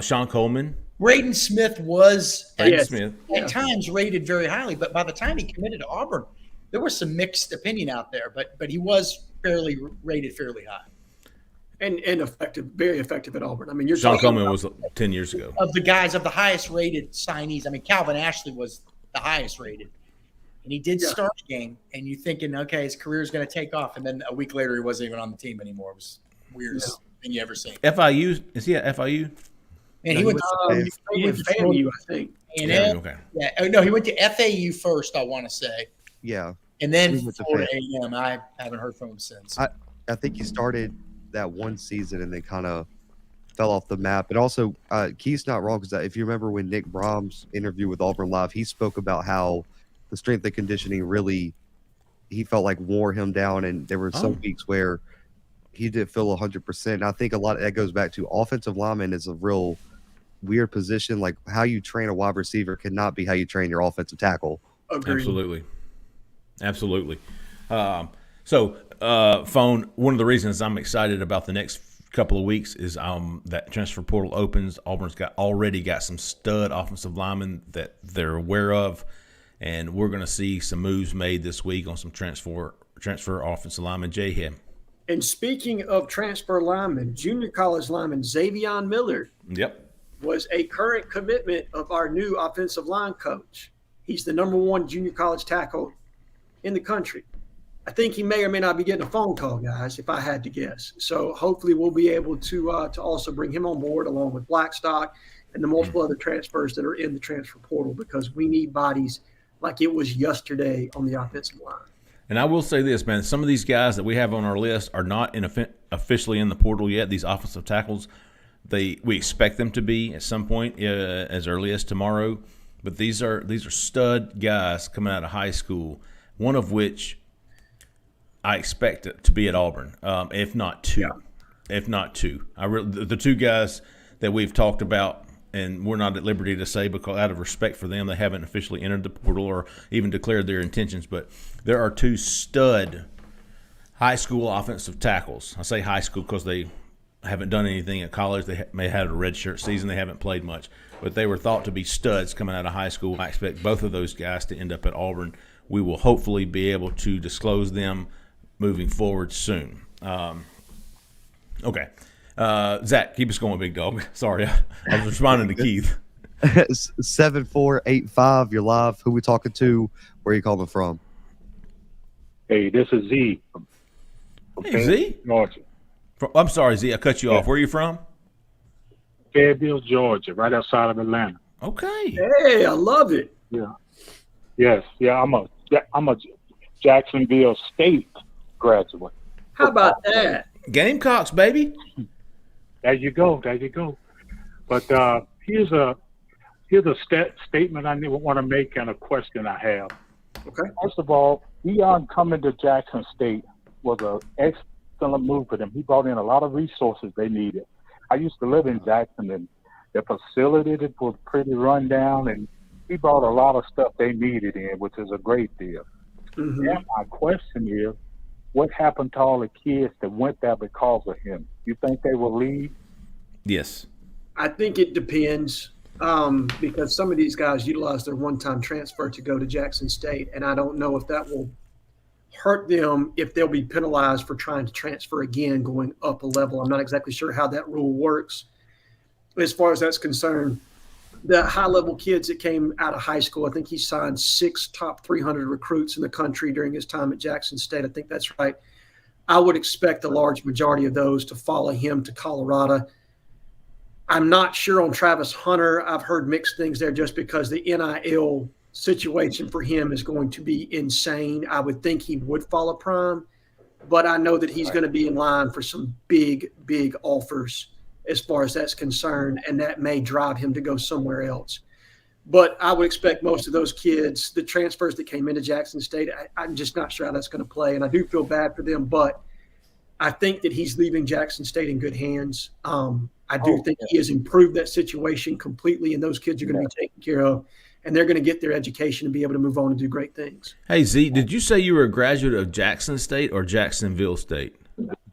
Sean Coleman. Braden Smith was Smith at times rated very highly, but by the time he committed to Auburn, there was some mixed opinion out there. But he was rated fairly high. And effective, very effective at Auburn. I mean, you're Sean talking Coleman was 10 years ago. Of the guys, of the highest rated signees, I mean, Calvin Ashley was the highest rated. And he did start the game, and you're thinking, okay, his career is going to take off. And then a week later, he wasn't even on the team anymore. It was the weirdest thing you ever seen. FIU? Is he at FIU? And he went to FAMU, I think. Okay. Yeah. Oh, no, he went to FAU first, I want to say. Yeah. And then He went to Florida A&M. I haven't heard from him since. I think he started that one season and then kind of fell off the map. And also, Keith's not wrong, because if you remember when Nick Brahms interviewed with Auburn Live, he spoke about how the strength and conditioning really, he felt like wore him down, and there were some weeks where he didn't feel 100%. I think a lot of that goes back to offensive lineman is a real weird position. Like, how you train a wide receiver cannot be how you train your offensive tackle. Agreed. Absolutely. Phone, one of the reasons I'm excited about the next couple of weeks is that transfer portal opens. Auburn's already got some stud offensive linemen that they're aware of, and we're going to see some moves made this week on some transfer offensive linemen. Jhead. And speaking of transfer linemen, junior college lineman Xavion Miller was a current commitment of our new offensive line coach. He's the #1 junior college tackle in the country. I think he may or may not be getting a phone call, guys, if I had to guess. So hopefully we'll be able to also bring him on board along with Blackstock and the multiple other transfers that are in the transfer portal, because we need bodies like it was yesterday on the offensive line. And I will say this, man, some of these guys that we have on our list are not officially in the portal yet, these offensive tackles. We expect them to be at some point as early as tomorrow. But these are stud guys coming out of high school, one of which I expect it to be at Auburn, if not two. Yeah. If not two. The two guys that we've talked about, and we're not at liberty to say because out of respect for them, they haven't officially entered the portal or even declared their intentions, but there are two stud high school offensive tackles. I say high school because they haven't done anything at college. They may have had a redshirt season. They haven't played much, but they were thought to be studs coming out of high school. I expect both of those guys to end up at Auburn. We will hopefully be able to disclose them moving forward soon. Okay. Zach, keep us going, big dog. Sorry, I was responding to Keith. 7485, you're live. Who we talking to? Where are you calling from? Hey, this is Z. Hey, Z? Georgia. I'm sorry, Z, I cut you off. Where are you from? Fairfield, Georgia, right outside of Atlanta. Okay. Hey, I love it. Yeah. Yes. Yeah, I'm a Jacksonville State graduate. How about that? Gamecocks, baby. There you go. But here's a statement I want to make and a question I have. Okay. First of all, Deion coming to Jackson State was an excellent move for them. He brought in a lot of resources they needed. I used to live in Jackson, and the facility was pretty run down, and he brought a lot of stuff they needed in, which is a great deal. Mm-hmm. Now my question is, what happened to all the kids that went there because of him? You think they will leave? Yes. I think it depends because some of these guys utilize their one-time transfer to go to Jackson State, and I don't know if that will hurt them if they'll be penalized for trying to transfer again going up a level. I'm not exactly sure how that rule works as far as that's concerned. The high-level kids that came out of high school, I think he signed 6 top 300 recruits in the country during his time at Jackson State. I think that's right. I would expect a large majority of those to follow him to Colorado. I'm not sure on Travis Hunter. I've heard mixed things there just because the NIL situation for him is going to be insane. I would think he would follow Prime, but I know that he's going to be in line for some big, big offers as far as that's concerned, and that may drive him to go somewhere else. But I would expect most of those kids, the transfers that came into Jackson State, I'm just not sure how that's going to play, and I do feel bad for them, but I think that he's leaving Jackson State in good hands. I do think he has improved that situation completely, and those kids are going to be taken care of, and they're going to get their education and be able to move on and do great things. Hey, Z, did you say you were a graduate of Jackson State or Jacksonville State?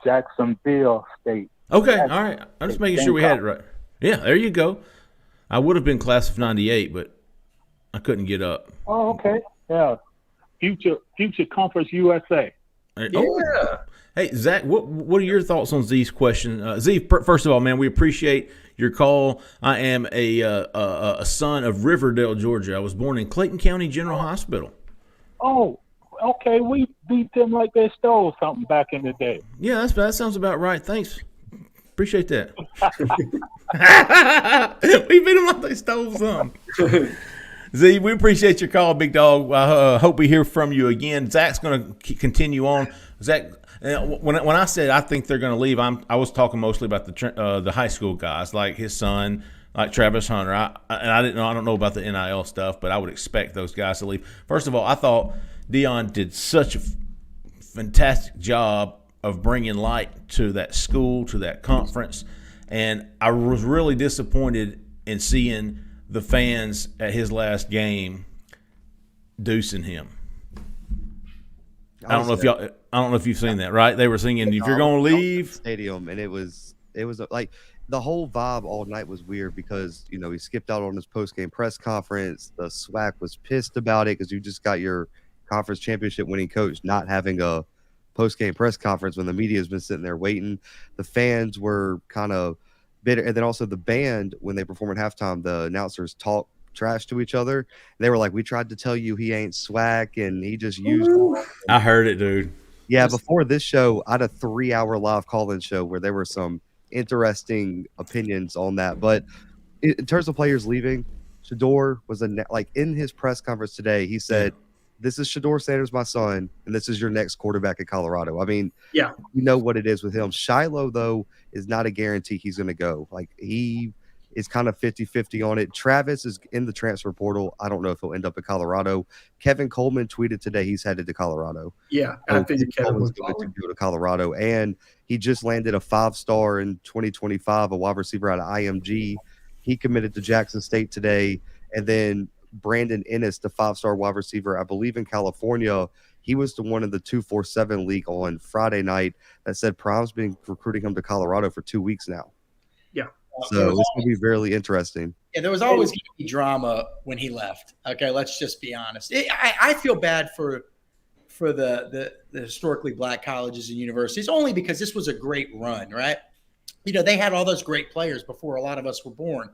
Jacksonville State. Okay, all right. I'm just making sure we had it right. Yeah, there you go. I would have been class of 98, but I couldn't get up. Oh, okay. Yeah. Future Conference USA. Yeah. Hey, Zach, what are your thoughts on Z's question? Z, first of all, man, we appreciate your call. I am a son of Riverdale, Georgia. I was born in Clayton County General Hospital. Oh, okay. We beat them like they stole something back in the day. Yeah, that sounds about right. Thanks. Appreciate that. We beat them like they stole something. Z, we appreciate your call, big dog. I hope we hear from you again. Zach's going to continue on. Zach, when I said I think they're going to leave, I was talking mostly about the high school guys, like his son, like Travis Hunter. I don't know about the NIL stuff, but I would expect those guys to leave. First of all, I thought Deion did such a fantastic job of bringing light to that school, to that conference, and I was really disappointed in seeing the fans at his last game deucing him. I don't know if you've seen that, right? They were singing, "If you're going to leave," stadium, and it was like the whole vibe all night was weird because he skipped out on his post game press conference. The SWAC was pissed about it because you just got your conference championship winning coach not having a post game press conference when the media has been sitting there waiting. The fans were kind of bitter, and then also the band, when they perform at halftime, the announcers talk trash to each other. They were like, "We tried to tell you he ain't SWAC, and he just used." I heard it, dude. Yeah, before this show, I had a 3-hour live call-in show where there were some interesting opinions on that. But in terms of players leaving, Shedeur was in his press conference today. He said, "This is Shedeur Sanders, my son, and this is your next quarterback at Colorado." I mean, yeah, you know what it is with him. Shiloh, though, is not a guarantee he's going to go. Like, he is kind of 50-50 on it. Travis is in the transfer portal. I don't know if he'll end up at Colorado. Kevin Coleman tweeted today he's headed to Colorado. Yeah, I think Kevin was going to go to Colorado. And he just landed a 5-star in 2025, a wide receiver out of IMG. He committed to Jackson State today. And then Brandon Ennis, the 5-star wide receiver, I believe in California, he was the one in the 247 league on Friday night that said Prime's been recruiting him to Colorado for 2 weeks now. Yeah. So it's going to be really interesting. Yeah, there was always going to be drama when he left. Okay, let's just be honest. I feel bad for the historically black colleges and universities only because this was a great run, right? They had all those great players before a lot of us were born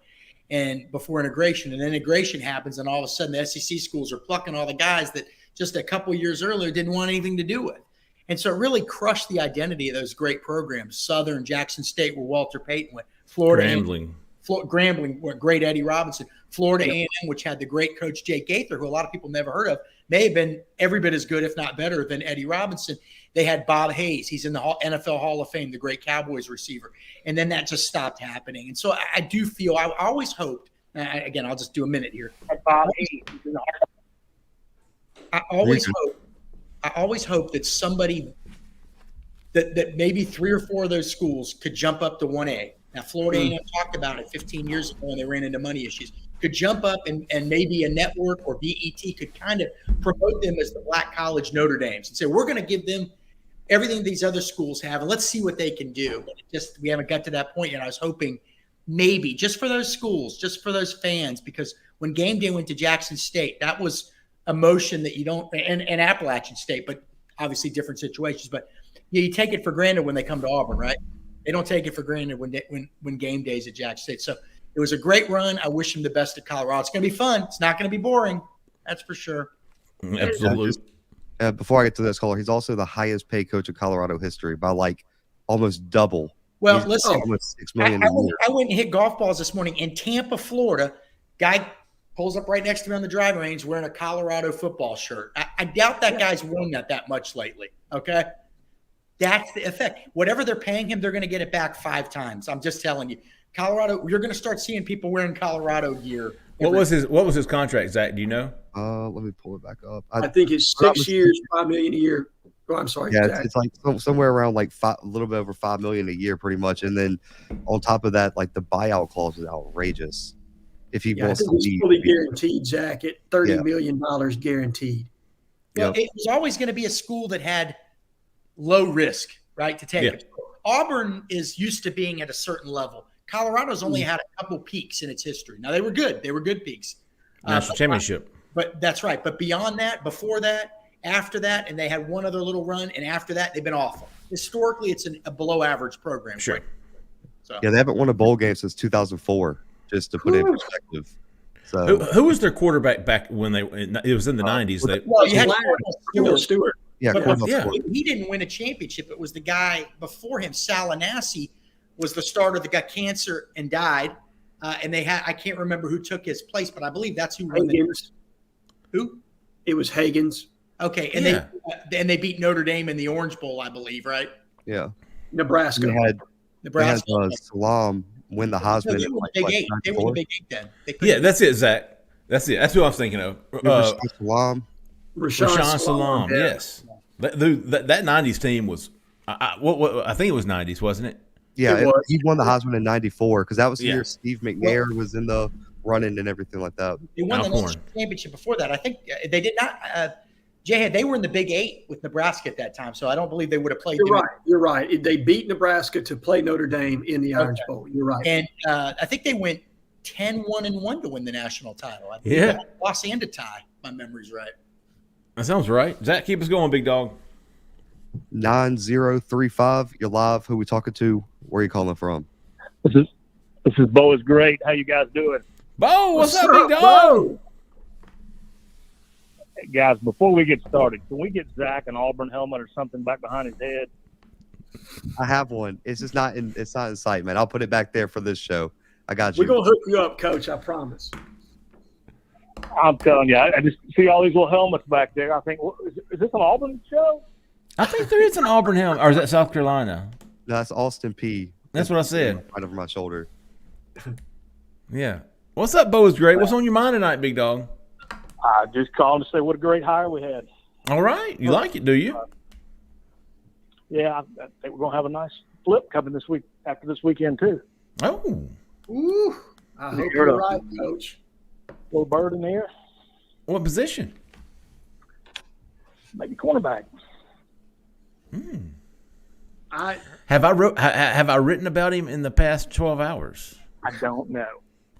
and before integration. And integration happens, and all of a sudden the SEC schools are plucking all the guys that just a couple years earlier didn't want anything to do with. And so it really crushed the identity of those great programs. Southern, Jackson State, where Walter Payton went. Florida Grambling, where great Eddie Robinson. Florida A&M, which had the great coach Jake Gaither, who a lot of people never heard of, may have been every bit as good, if not better, than Eddie Robinson. They had Bob Hayes. He's in the NFL Hall of Fame, the great Cowboys receiver. And then that just stopped happening. And so I do feel – I always hoped – again, I'll just do a minute here. Bob Hayes. I always hope that somebody that maybe 3 or 4 of those schools could jump up to 1A. Now, Florida A&M talked about it 15 years ago when they ran into money issues. Could jump up and maybe a network or BET could kind of promote them as the black college Notre Dames and say, we're going to give them everything these other schools have, and let's see what they can do. But we haven't got to that point yet. I was hoping maybe just for those schools, just for those fans, because when game day went to Jackson State, that was emotion that you don't – and Appalachian State, but obviously different situations. But you take it for granted when they come to Auburn, right? They don't take it for granted when game days at Jackson State. So it was a great run. I wish him the best at Colorado. It's going to be fun. It's not going to be boring. That's for sure. Absolutely. Before I get to this caller, he's also the highest paid coach in Colorado history by almost double. Well, listen, almost $6 million I went and hit golf balls this morning in Tampa, Florida. Guy pulls up right next to me on the driving range wearing a Colorado football shirt. I doubt that guy's worn that much lately. Okay. That's the effect. Whatever they're paying him, they're going to get it back 5 times. I'm just telling you. Colorado, you're going to start seeing people wearing Colorado gear. What was his contract, Zach? Do you know? Let me pull it back up. I think it's 6 years, $5 million a year. Oh, I'm sorry. Yeah, it's like somewhere around like a little bit over $5 million a year, pretty much. And then on top of that, like the buyout clause is outrageous. If he wants to leave, fully guaranteed, Zach, at $30 million guaranteed. Well, it was always going to be a school that had low risk, right? To take it. Auburn is used to being at a certain level. Colorado's only had a couple peaks in its history. Now they were good; they were good peaks. National championship. But that's right. But beyond that, before that, after that, and they had one other little run, and after that, they've been awful. Historically, it's a below-average program. Sure. Right? So. Yeah, they haven't won a bowl game since 2004. Just to put it in perspective. So who was their quarterback back when it was in the 90s? Well, you had Stewart. Yeah, he didn't win a championship. It was the guy before him, Salinassi, was the starter that got cancer and died. And they had, I can't remember who took his place, but I believe that's who won who? It was Hagen's. Okay, and they beat Notre Dame in the Orange Bowl, I believe, right? Yeah. Nebraska. Nebraska. They had Salam win the Heisman. They were the Big Eight. They were the Big Eight then. Yeah, that's it, Zach. That's it. That's who I was thinking of. Salam. Rashawn Salam. Yes. That 90s team was I think it was 90s, wasn't it? Yeah, he won the Heisman in '94 because that was the year Steve McNair was in the running and everything like that. They won the national championship before that. I think they did not. Jhead, they were in the Big Eight with Nebraska at that time, so I don't believe they would have played. You're right. They beat Nebraska to play Notre Dame in the Orange Bowl. You're right. And I think they went 10-1-1 to win the national title. I believe they lost and a tie. My memory's right. That sounds right. Zach, keep us going, big dog. 9035. You're live. Who we talking to? Where are you calling from? This is Bo is great. How you guys doing? Bo, what's up, big dog? Hey, guys, before we get started, can we get Zach an Auburn helmet or something back behind his head? I have one. It's just not in sight, man. I'll put it back there for this show. I got you. We're gonna hook you up, Coach. I promise. I'm telling you, I just see all these little helmets back there. I think, is this an Auburn show? I think there is an Auburn helmet, or is that South Carolina? No, that's Austin P. That's what I said. Right over my shoulder. Yeah. What's up, Bo is great? What's on your mind tonight, big dog? I just called to say what a great hire we had. All right. You like it, do you? Yeah, I think we're going to have a nice flip coming this week, after this weekend, too. Oh. Ooh. I hope you're right, Coach. Little bird in the air. What position? Maybe cornerback. Have I written about him in the past 12 hours? I don't know.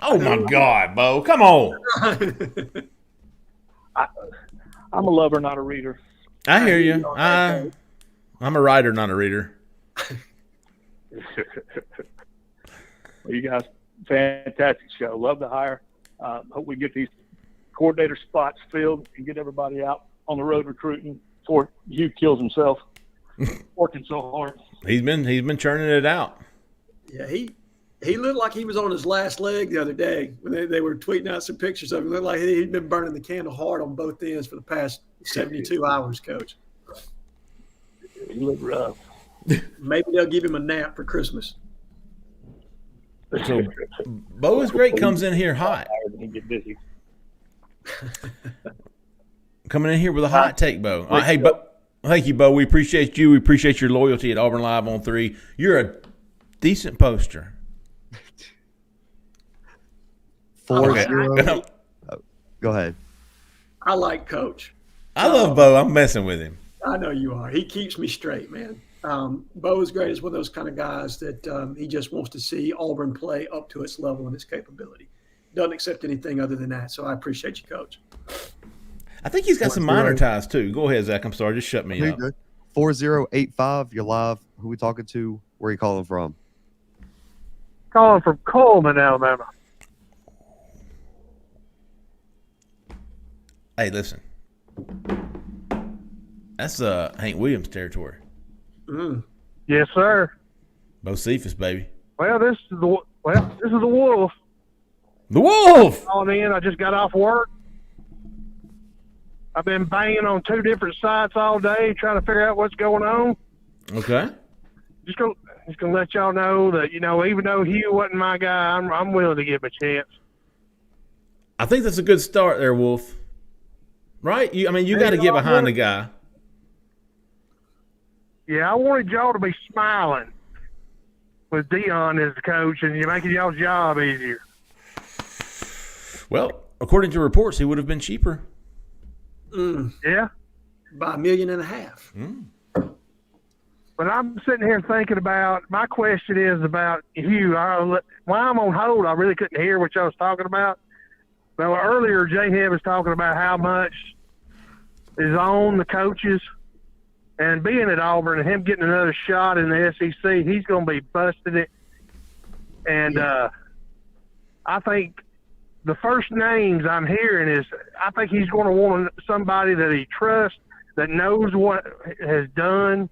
Oh my God, Bo! Come on. I'm a lover, not a reader. I hear you. I'm a writer, not a reader. Well, you guys, fantastic show. Love the hire. Hope we get these coordinator spots filled and get everybody out on the road recruiting before Hugh kills himself. Working so hard. He's been churning it out. Yeah, he looked like he was on his last leg the other day when they were tweeting out some pictures of him. It looked like he'd been burning the candle hard on both ends for the past 72 hours, Coach. He looked rough. Maybe they'll give him a nap for Christmas. So Bo is great. Comes in here hot. He get busy. Coming in here with a hot take, Bo. Hey, Bo. Thank you, Bo. We appreciate you. We appreciate your loyalty at Auburn Live on 3. You're a decent poster. 4-0. Go ahead. I like Coach. I love Bo. I'm messing with him. I know you are. He keeps me straight, man. Bo is great. He's one of those kind of guys that he just wants to see Auburn play up to its level and its capability. Doesn't accept anything other than that. So I appreciate you, Coach. I think he's got some minor ties, too. Go ahead, Zach. I'm sorry. Just shut me up. 4085. You're live. Who we talking to? Where are you calling from? Calling from Coleman, Alabama. Hey, listen. That's Hank Williams territory. Yes, sir. Bo Cephas, baby. Well, this is the Wolf. The Wolf! Calling in. I just got off work. I've been banging on 2 different sites all day trying to figure out what's going on. Okay. Just gonna let y'all know that, even though Hugh wasn't my guy, I'm willing to give him a chance. I think that's a good start there, Wolf. Right? You got to get behind the guy. Yeah, I wanted y'all to be smiling with Dion as the coach, and you're making y'all's job easier. Well, according to reports, he would have been cheaper. Yeah. By $1.5 million. But I'm sitting here thinking about, my question is about Hugh. While I'm on hold, I really couldn't hear what y'all was talking about. Well, earlier, Jhead was talking about how much is on the coaches. And being at Auburn and him getting another shot in the SEC, he's going to be busting it. And I think the first names I'm hearing is, I think he's going to want somebody that he trusts, that knows what has done,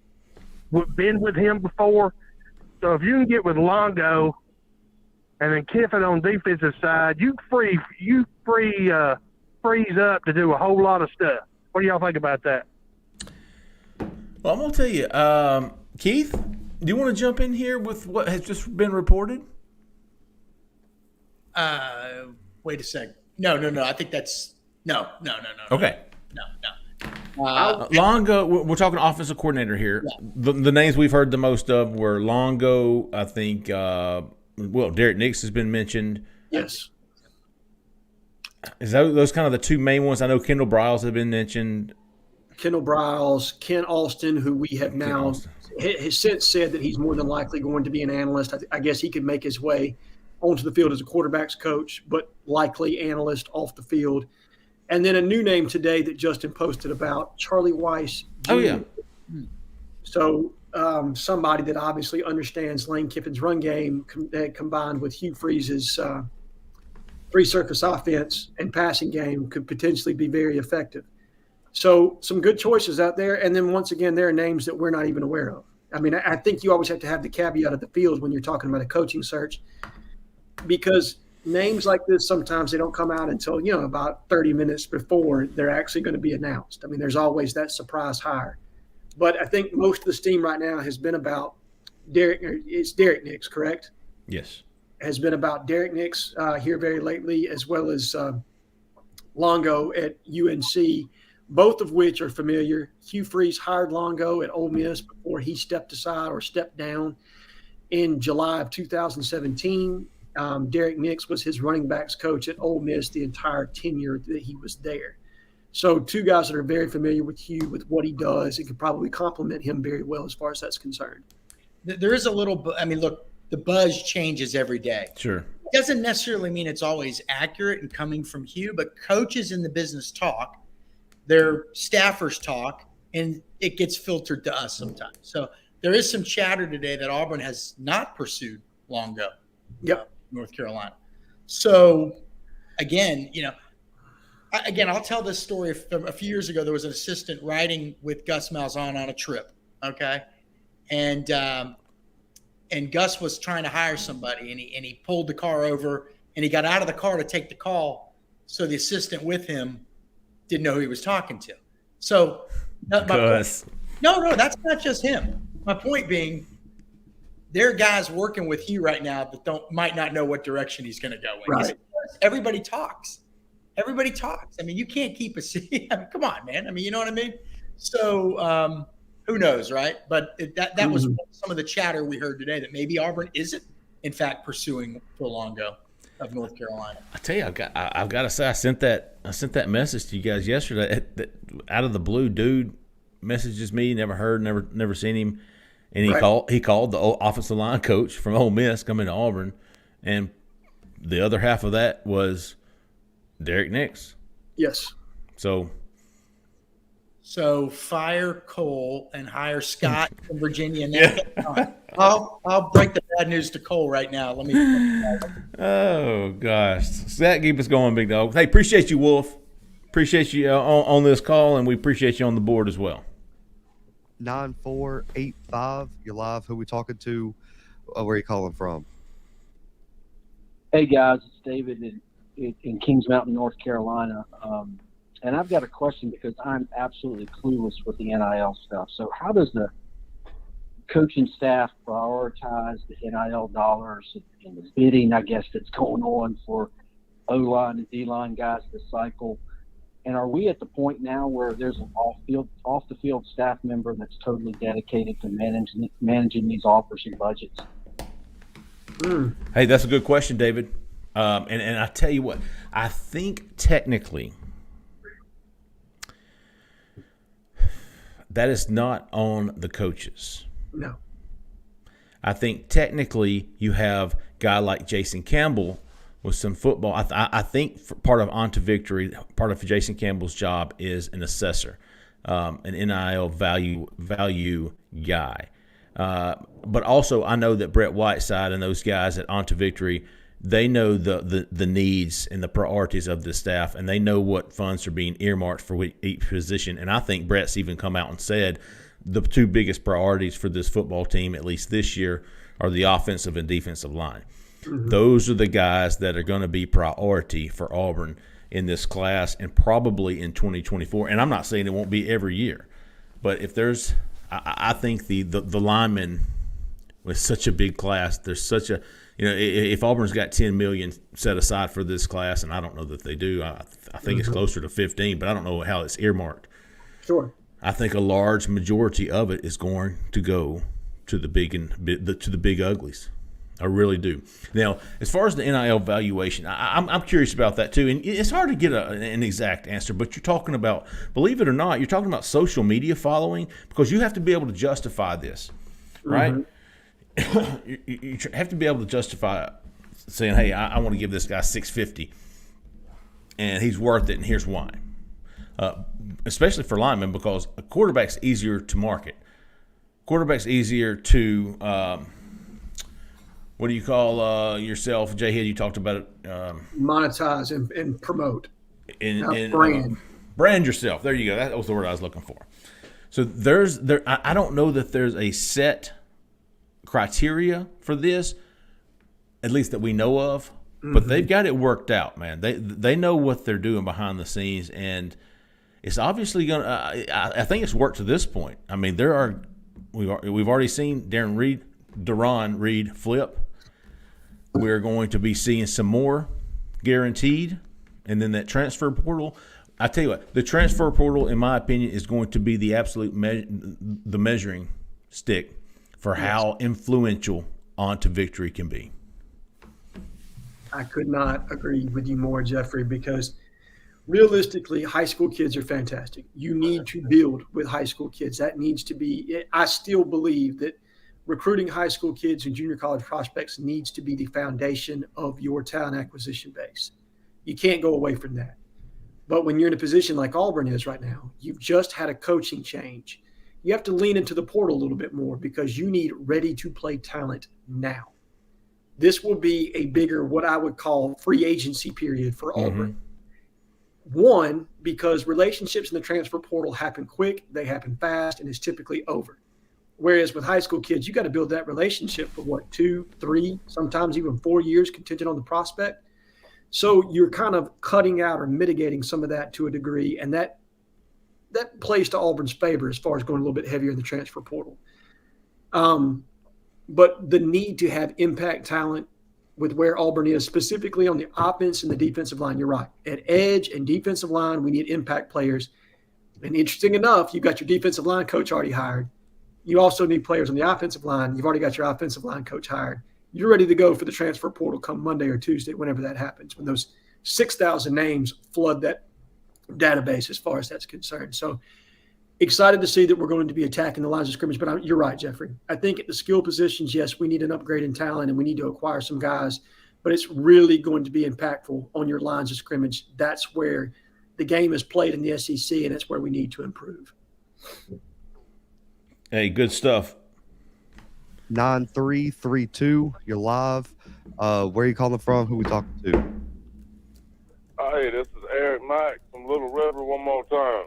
been with him before. So if you can get with Longo and then Kiffin on defensive side, you free Freeze up to do a whole lot of stuff. What do y'all think about that? Well, I'm going to tell you, Keith, do you want to jump in here with what has just been reported? Wait a second. No. I think that's no. Okay. No. Longo, we're talking offensive coordinator here. Yeah. The names we've heard the most of were Longo, I think, Derek Nix has been mentioned. Yes. Is those kind of the two main ones? I know Kendall Briles have been mentioned. Kendall Briles, Ken Austin, who we have now has since said that he's more than likely going to be an analyst. I guess he could make his way onto the field as a quarterback's coach, but likely analyst off the field. And then a new name today that Justin posted about, Charlie Weiss Jr. Oh, yeah. So somebody that obviously understands Lane Kiffin's run game combined with Hugh Freeze's three-surface offense and passing game could potentially be very effective. So some good choices out there. And then once again, there are names that we're not even aware of. I mean, I think you always have to have the caveat of the field when you're talking about a coaching search, because names like this, sometimes they don't come out until, about 30 minutes before they're actually going to be announced. I mean, there's always that surprise hire. But I think most of the steam right now has been about Derek Nix, correct? Yes. Has been about Derek Nix here very lately, as well as Longo at UNC, both of which are familiar. Hugh Freeze hired Longo at Ole Miss before he stepped aside or stepped down in July of 2017. Derek Nix was his running backs coach at Ole Miss the entire tenure that he was there. So two guys that are very familiar with Hugh, with what he does, and could probably complement him very well as far as that's concerned. There is a little – look, the buzz changes every day. Sure. It doesn't necessarily mean it's always accurate and coming from Hugh, but coaches in the business talk, their staffers talk, and it gets filtered to us sometimes. So there is some chatter today that Auburn has not pursued Longo. Yep. North Carolina. So again, I'll tell this story. A few years ago, there was an assistant riding with Gus Malzahn on a trip. Okay. And Gus was trying to hire somebody, and he pulled the car over, and he got out of the car to take the call. So the assistant with him didn't know who he was talking to. So no, that's not just him. My point being, there are guys working with Hugh right now that might not know what direction he's going to go in. Right. Everybody talks. I mean, you can't keep a secret. I mean, come on, man. I mean, you know what I mean? So who knows, right? But that was some of the chatter we heard today, that maybe Auburn isn't, in fact, pursuing Longo of North Carolina. I tell you, I've got to say, I sent that message to you guys yesterday. Out of the blue, dude messages me, never seen him. And he called the offensive line coach from Ole Miss coming to Auburn, and the other half of that was Derek Nix. Yes. So fire Cole and hire Scott from Virginia. And I'll break the bad news to Cole right now. Let me. Oh gosh, so that keep us going, big dog. Hey, appreciate you, Wolf. Appreciate you on this call, and we appreciate you on the board as well. 9485. You're live. Who we talking to? Where are you calling from? Hey guys, it's David in Kings Mountain, North Carolina. And I've got a question because I'm absolutely clueless with the NIL stuff. So how does the coaching staff prioritize the NIL dollars and the bidding, I guess, that's going on for O-line and D-line guys this cycle? And are we at the point now where there's an off the field staff member that's totally dedicated to managing these offers and budgets? Hey, that's a good question, David. And I tell you what, I think technically that is not on the coaches. No. I think technically you have a guy like Jason Campbell with some football. I think for part of On to Victory, part of Jason Campbell's job is an assessor, an NIL value guy. But also I know that Brett Whiteside and those guys at On to Victory, they know the needs and the priorities of the staff, and they know what funds are being earmarked for each position. And I think Brett's even come out and said the two biggest priorities for this football team, at least this year, are the offensive and defensive line. Mm-hmm. Those are the guys that are going to be priority for Auburn in this class and probably in 2024. And I'm not saying it won't be every year, but if there's – I think the linemen with such a big class, there's such a – if Auburn's got $10 million set aside for this class, and I don't know that they do, I think it's closer to 15, but I don't know how it's earmarked. Sure. I think a large majority of it is going to go to the big uglies. I really do. Now, as far as the NIL valuation, I'm curious about that too, and it's hard to get an exact answer. But you're talking about, believe it or not, you're talking about social media following, because you have to be able to justify this, right? Mm-hmm. You have to be able to justify saying, hey, I want to give this guy $650 and he's worth it, and here's why. Especially for linemen, because a quarterback's easier to market. Quarterback's easier to what do you call yourself, Jhead? You talked about it. Monetize and promote. And brand. Brand yourself. There you go. That was the word I was looking for. So I don't know that there's a set criteria for this, at least that we know of, but they've got it worked out, man. They know what they're doing behind the scenes, and it's obviously gonna. I think it's worked to this point. I mean, we've already seen Deron Reed flip. We're going to be seeing some more guaranteed, and then that transfer portal. I tell you what, the transfer portal, in my opinion, is going to be the absolute the measuring stick for how influential On to Victory can be. I could not agree with you more, Jeffrey, because realistically, high school kids are fantastic. You need to build with high school kids. That needs to be – I still believe that recruiting high school kids and junior college prospects needs to be the foundation of your talent acquisition base. You can't go away from that. But when you're in a position like Auburn is right now, you've just had a coaching change. You have to lean into the portal a little bit more because you need ready-to-play talent now. This will be a bigger, what I would call, free agency period for Auburn. One, because relationships in the transfer portal happen quick, they happen fast, and it's typically over. Whereas with high school kids, you got to build that relationship for 2, 3, sometimes even 4 years, contingent on the prospect. So you're kind of cutting out or mitigating some of that to a degree, and that plays to Auburn's favor as far as going a little bit heavier in the transfer portal. But the need to have impact talent with where Auburn is, specifically on the offense and the defensive line, you're right. At edge and defensive line, we need impact players. And interesting enough, you've got your defensive line coach already hired. You also need players on the offensive line. You've already got your offensive line coach hired. You're ready to go for the transfer portal come Monday or Tuesday, whenever that happens, when those 6,000 names flood that database as far as that's concerned. So excited to see that we're going to be attacking the lines of scrimmage. But you're right, Jeffrey. I think at the skill positions, yes, we need an upgrade in talent and we need to acquire some guys. But it's really going to be impactful on your lines of scrimmage. That's where the game is played in the SEC, and that's where we need to improve. Hey, good stuff. 9332, you're live. Where are you calling from? Who we talking to? Hey, this is Eric Mack from Little River one more time.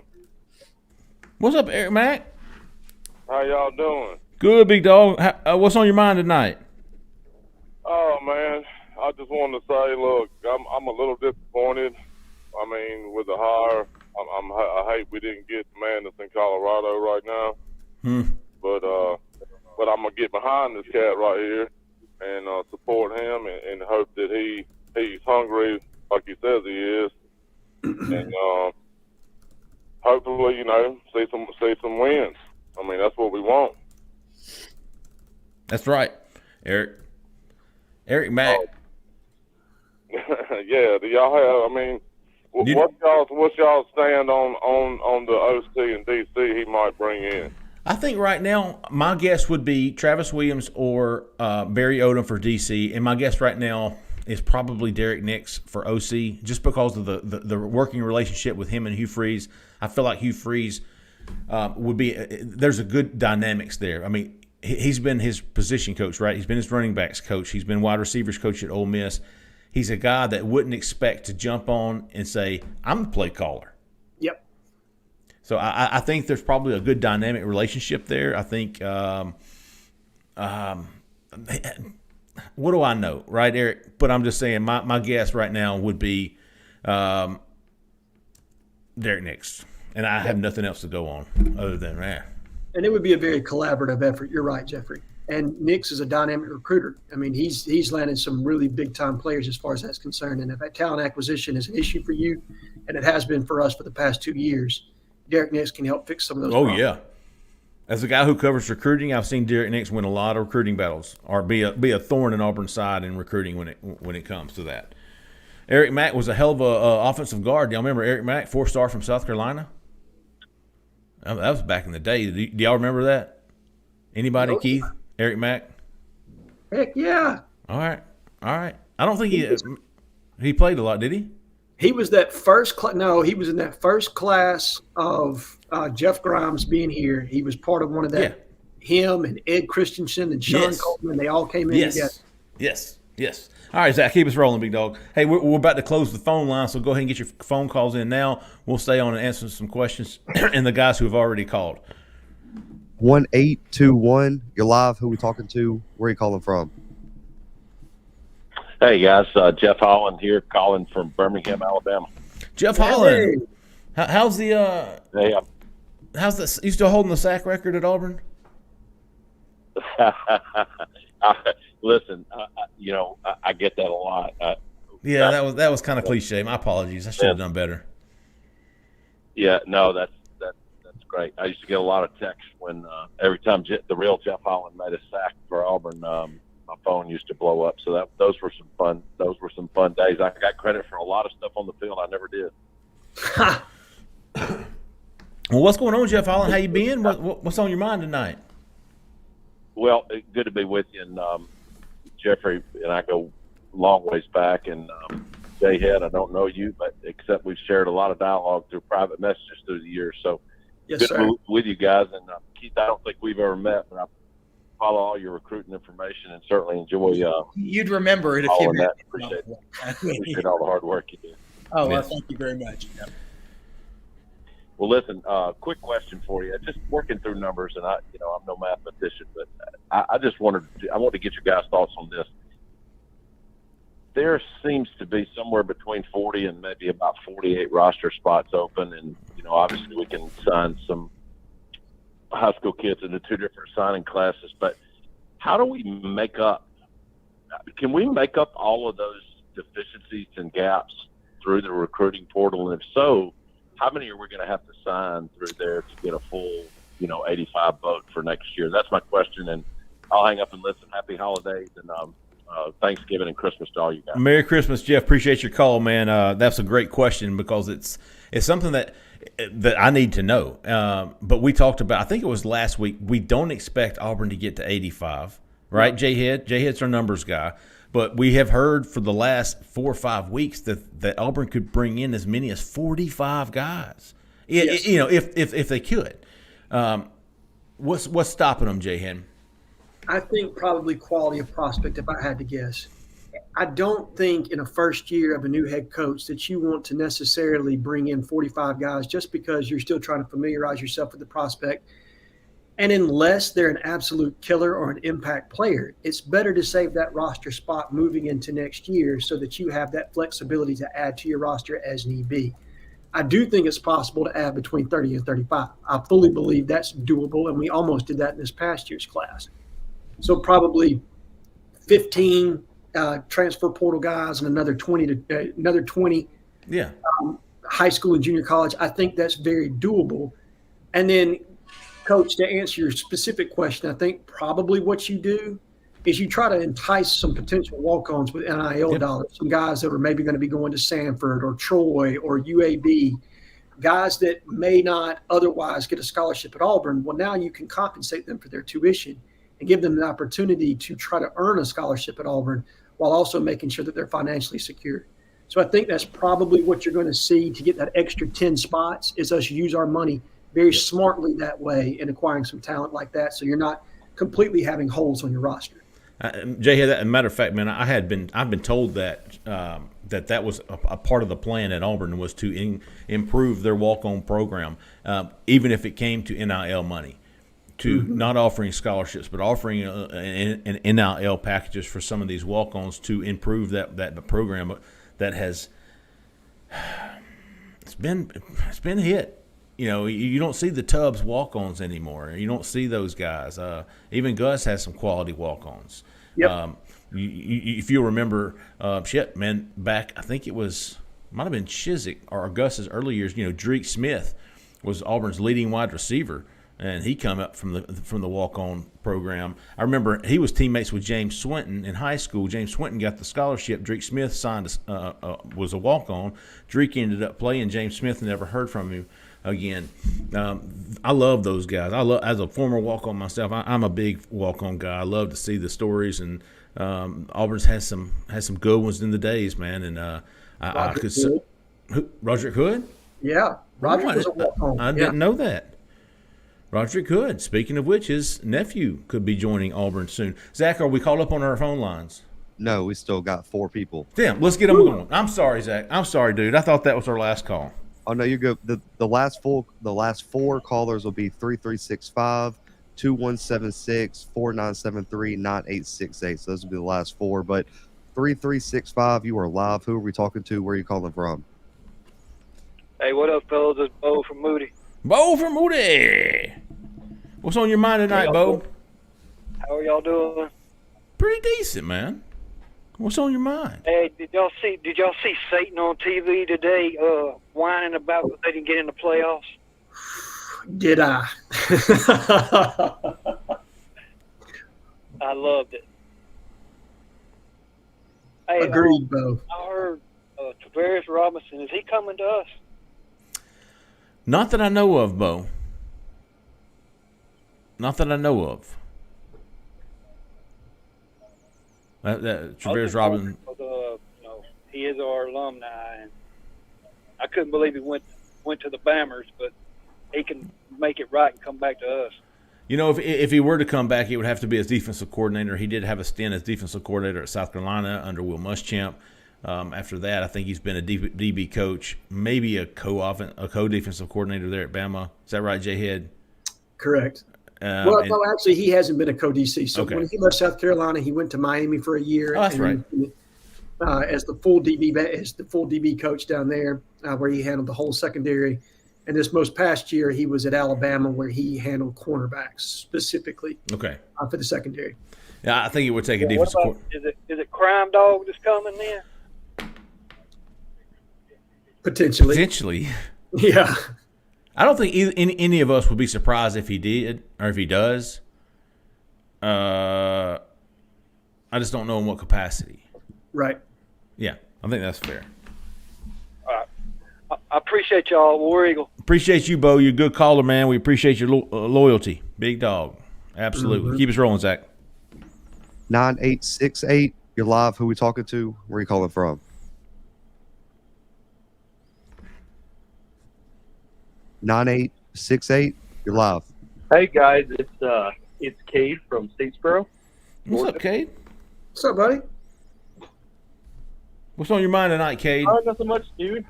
What's up, Eric Mack? How y'all doing? Good, big dog. What's on your mind tonight? Oh, man, I just wanted to say, look, I'm a little disappointed. I mean, with the hire, I hate we didn't get Mandus in Colorado right now. But but I'm gonna get behind this cat right here and support him and hope that he's hungry like he says he is, and hopefully, see some wins. I mean, that's what we want. That's right, Eric Mack. Yeah. Do y'all have? I mean, what's y'all stand on the OC and DC he might bring in? I think right now my guess would be Travis Williams or Barry Odom for DC, and my guess right now is probably Derek Nix for OC, just because of the working relationship with him and Hugh Freeze. I feel like Hugh Freeze would be there's a good dynamics there. I mean, he's been his position coach, right? He's been his running backs coach. He's been wide receivers coach at Ole Miss. He's a guy that wouldn't expect to jump on and say, I'm the play caller. Yep. So I think there's probably a good dynamic relationship there. I think what do I know, right, Eric? But I'm just saying my guess right now would be Derek Nix. And I have nothing else to go on other than that. And it would be a very collaborative effort. You're right, Jeffrey. And Nix is a dynamic recruiter. I mean, he's landed some really big-time players as far as that's concerned. And if that talent acquisition is an issue for you, and it has been for us for the past 2 years, Derek Nix can help fix some of those problems. Yeah. As a guy who covers recruiting, I've seen Derek Nix win a lot of recruiting battles or be a thorn in Auburn's side in recruiting when it comes to that. Eric Mack was a hell of a offensive guard. Y'all remember Eric Mack, 4-star from South Carolina? That was back in the day. Do y'all remember that? Anybody, nope. Keith? Eric Mack? Heck yeah. All right. I don't think he played a lot, did he? He was that first he was in that first class of Jeff Grimes being here. He was part of one of that. Yeah. Him and Ed Christensen and Sean Coleman, they all came in together. Yes. All right, Zach, keep us rolling, big dog. Hey, we're about to close the phone line, so go ahead and get your phone calls in now. We'll stay on and answer some questions and the guys who have already called. 1821, you're live. Who are we talking to? Where are you calling from? Hey, guys. Jeff Holland here, calling from Birmingham, Alabama. Jeff Holland. How's the hey, how's this? You still holding the sack record at Auburn? Listen, I get that a lot. That was kind of cliche. My apologies. I should have done better. Yeah, no, that's great. I used to get a lot of texts when every time the real Jeff Holland made a sack for Auburn, my phone used to blow up. So those were some fun. Those were some fun days. I got credit for a lot of stuff on the field I never did. Well, what's going on, Jeff Holland? How you been? What's on your mind tonight? Well, good to be with you. And Jeffrey and I go long ways back. And Jhead, I don't know you, but except we've shared a lot of dialogue through private messages through the years. So yes, good sir. to be with you guys. And Keith, I don't think we've ever met, but I follow all your recruiting information and certainly enjoy. You'd remember it if you met. Appreciate all the hard work you do. Oh, well, thank you very much. Yeah. Well, listen, quick question for you. Just working through numbers, and I'm no mathematician, but I wanted to get your guys' thoughts on this. There seems to be somewhere between 40 and maybe about 48 roster spots open, and obviously we can sign some high school kids into 2 different signing classes. But how do we make up? Can we make up all of those deficiencies and gaps through the recruiting portal? And if so, how many are we going to have to sign through there to get a full, 85 vote for next year? That's my question, and I'll hang up and listen. Happy holidays and Thanksgiving and Christmas to all you guys. Merry Christmas, Jeff. Appreciate your call, man. That's a great question because it's something that I need to know. But we talked about, I think it was last week, we don't expect Auburn to get to 85, right, Jhead? Jhead's our numbers guy. But we have heard for the last 4 or 5 weeks that Auburn could bring in as many as 45 guys. Yes. If they could. What's stopping them, Jhead? I think probably quality of prospect, if I had to guess. I don't think in a first year of a new head coach that you want to necessarily bring in 45 guys just because you're still trying to familiarize yourself with the prospect. And unless they're an absolute killer or an impact player, it's better to save that roster spot moving into next year so that you have that flexibility to add to your roster as need be. I do think it's possible to add between 30 and 35. I fully believe that's doable, and we almost did that in this past year's class. So probably 15 transfer portal guys and another 20 Yeah. high school and junior college. I think that's very doable. And then, Coach, to answer your specific question, I think probably what you do is you try to entice some potential walk-ons with NIL dollars, some guys that are maybe going to be going to Sanford or Troy or UAB, guys that may not otherwise get a scholarship at Auburn. Well, now you can compensate them for their tuition and give them the opportunity to try to earn a scholarship at Auburn while also making sure that they're financially secure. So I think that's probably what you're going to see to get that extra 10 spots is us use our money very smartly that way in acquiring some talent like that, so you're not completely having holes on your roster. Jhead, as a matter of fact, man, I've been told that that was a part of the plan at Auburn was to improve their walk-on program, even if it came to NIL money, to not offering scholarships, but offering an NIL packages for some of these walk-ons to improve that program that has it's been hit. You know, you don't see the Tubbs walk-ons anymore. You don't see those guys. Even Gus has some quality walk-ons. Yep. If you remember, back I think might have been Chizik or Gus's early years. You know, Drake Smith was Auburn's leading wide receiver, and he come up from the walk-on program. I remember he was teammates with James Swinton in high school. James Swinton got the scholarship. Drake Smith was a walk-on. Drake ended up playing. James Smith never heard from him again. I love those guys. As a former walk-on myself, I'm a big walk-on guy. I love to see the stories, and Auburn's has some good ones in the days, man. And Roderick Hood? Yeah, Roderick was a walk-on. I didn't know that. Roderick Hood. Speaking of which, his nephew could be joining Auburn soon. Zach, are we called up on our phone lines? No, we still got 4 people. Damn, let's get them going. I'm sorry, Zach. I'm sorry, dude. I thought that was our last call. Oh no, you're good. The last 4 callers will be 3365, 2176, 4973, 9868. So those will be the last 4. But 3365, you are live. Who are we talking to? Where are you calling from? Hey, what up, fellas? It's Bo from Moody. Bo from Moody. What's on your mind tonight, Bo? How are y'all doing? Pretty decent, man. What's on your mind? Hey, did y'all see Satan on TV today whining about that they didn't get in the playoffs? Did I? I loved it. Hey, agreed, Bo. I heard Travaris Robinson. Is he coming to us? Not that I know of, Bo. Not that I know of. Travaris Robinson. He is our alumni, and I couldn't believe he went to the Bammers, but he can make it right and come back to us. You know, if he were to come back, it would have to be as defensive coordinator. He did have a stint as defensive coordinator at South Carolina under Will Muschamp. After that, I think he's been a DB coach, maybe a co-defensive coordinator there at Bama. Is that right, Jhead? Correct. No, actually, he hasn't been a co-DC. So when he left South Carolina, he went to Miami for a year. Oh, that's right. As the full DB coach down there, where he handled the whole secondary. And this most past year, he was at Alabama, where he handled cornerbacks specifically. Okay. For the secondary. Yeah, I think it would take a defensive coordinator. Is it Crime Dog that's coming then? Potentially. Yeah. I don't think any of us would be surprised if he did or if he does. I just don't know in what capacity. Right. Yeah, I think that's fair. All right. I appreciate y'all, War Eagle. Appreciate you, Bo. You're a good caller, man. We appreciate your loyalty. Big dog. Absolutely. Keep us rolling, Zach. 9868. You're live. Who we talking to? Where are you calling from? (9868). You're live. Hey guys, it's Cade from Statesboro. What's up, Cade? What's up, buddy? What's on your mind tonight, Cade? Nothing much, dude.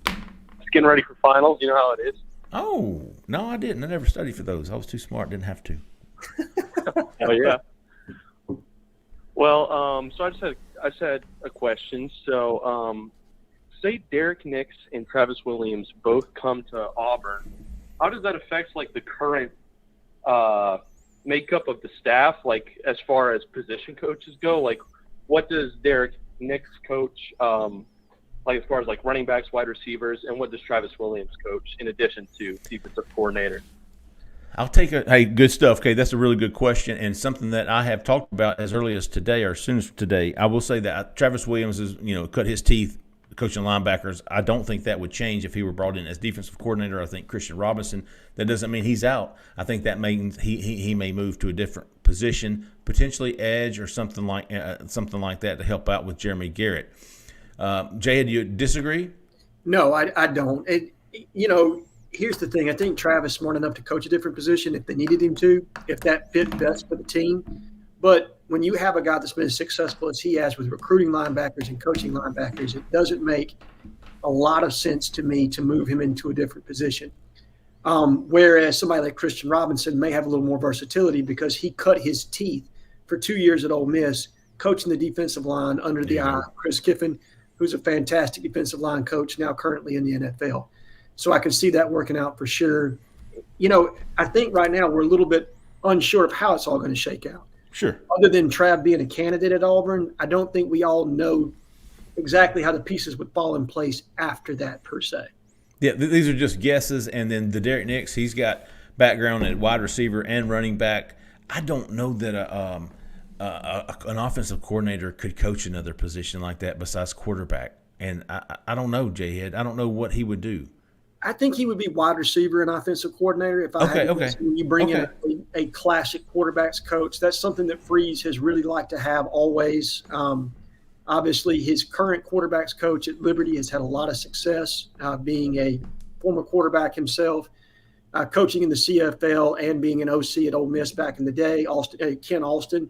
Just getting ready for finals. You know how it is. Oh, no, I didn't. I never studied for those. I was too smart. Didn't have to. Oh yeah. Well, so I just had a question. So, say Derek Nix and Travis Williams both come to Auburn. How does that affect like the current makeup of the staff, like as far as position coaches go? Like, what does Derek Nix coach, like as far as like running backs, wide receivers, and what does Travis Williams coach in addition to defensive coordinator? I'll take hey, good stuff. Okay, that's a really good question and something that I have talked about as early as today or as soon as today. I will say that Travis Williams is, cut his teeth coaching linebackers. I don't think that would change if he were brought in as defensive coordinator. I think Christian Robinson, that doesn't mean he's out. I think that means he may move to a different position, potentially edge or something like that to help out with Jeremy Garrett. Jhead, do you disagree? No, I don't. Here's the thing. I think Travis is smart enough to coach a different position if they needed him to, if that fit best for the team. But when you have a guy that's been as successful as he has with recruiting linebackers and coaching linebackers, it doesn't make a lot of sense to me to move him into a different position. Whereas somebody like Christian Robinson may have a little more versatility because he cut his teeth for 2 years at Ole Miss, coaching the defensive line under the eye of Chris Kiffin, who's a fantastic defensive line coach now currently in the NFL. So I can see that working out for sure. I think right now we're a little bit unsure of how it's all going to shake out. Sure. Other than Trav being a candidate at Auburn, I don't think we all know exactly how the pieces would fall in place after that per se. Yeah, these are just guesses. And then the Derek Nix, he's got background at wide receiver and running back. I don't know that an offensive coordinator could coach another position like that besides quarterback. And I don't know, Jhead. I don't know what he would do. I think he would be wide receiver and offensive coordinator. If I had to guess, when you bring in a classic quarterbacks coach, that's something that Freeze has really liked to have always. Obviously, his current quarterbacks coach at Liberty has had a lot of success, being a former quarterback himself, coaching in the CFL and being an OC at Ole Miss back in the day, Ken Alston.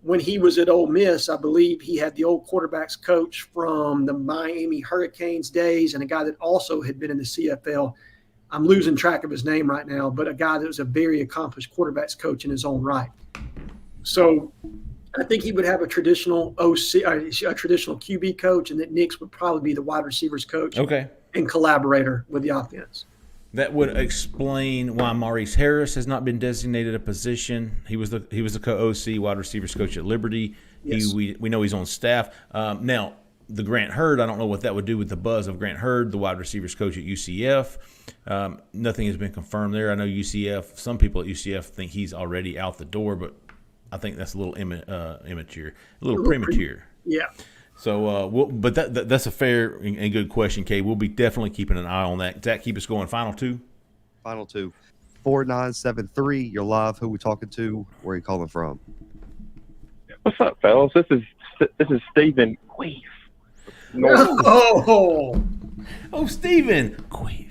When he was at Ole Miss, I believe he had the old quarterbacks coach from the Miami Hurricanes days and a guy that also had been in the CFL. I'm losing track of his name right now, but a guy that was a very accomplished quarterbacks coach in his own right. So I think he would have a traditional a traditional QB coach, and that Nix would probably be the wide receivers coach and collaborator with the offense. That would explain why Maurice Harris has not been designated a position. He was the co-OC wide receivers coach at Liberty. Yes. We know he's on staff. Now, the Grant Hurd, I don't know what that would do with the buzz of Grant Hurd, the wide receivers coach at UCF. Nothing has been confirmed there. I know UCF, some people at UCF think he's already out the door, but I think that's a little immature, a little premature. Yeah. So, but that's a fair and good question, Kay. We'll be definitely keeping an eye on that. Does that keep us going? Final two? Final two. 4973. You're live. Who we talking to? Where are you calling from? What's up, fellas? This is Stephen Queef. Oh, Stephen Queef.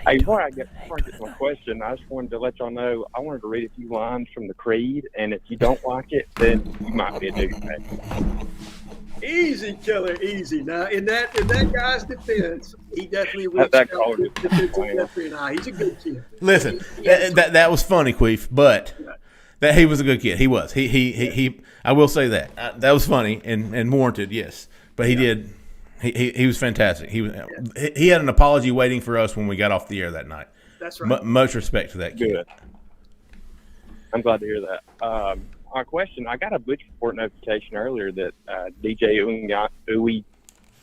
Hey, before I get to my question, I just wanted to let y'all know I wanted to read a few lines from the Creed, and if you don't like it, then you might be a douchebag. Easy, killer, easy. Now, in that guy's defense, he definitely reached that out to defensive Jeffrey and I. He's a good kid. Listen, that was funny, Queef, but that he was a good kid. He was. He I will say that. That was funny and warranted, yes. But he did. He was fantastic. He had an apology waiting for us when we got off the air that night. That's right. Much respect to that kid. Good. I'm glad to hear that. My question, I got a Butch Report notification earlier that DJ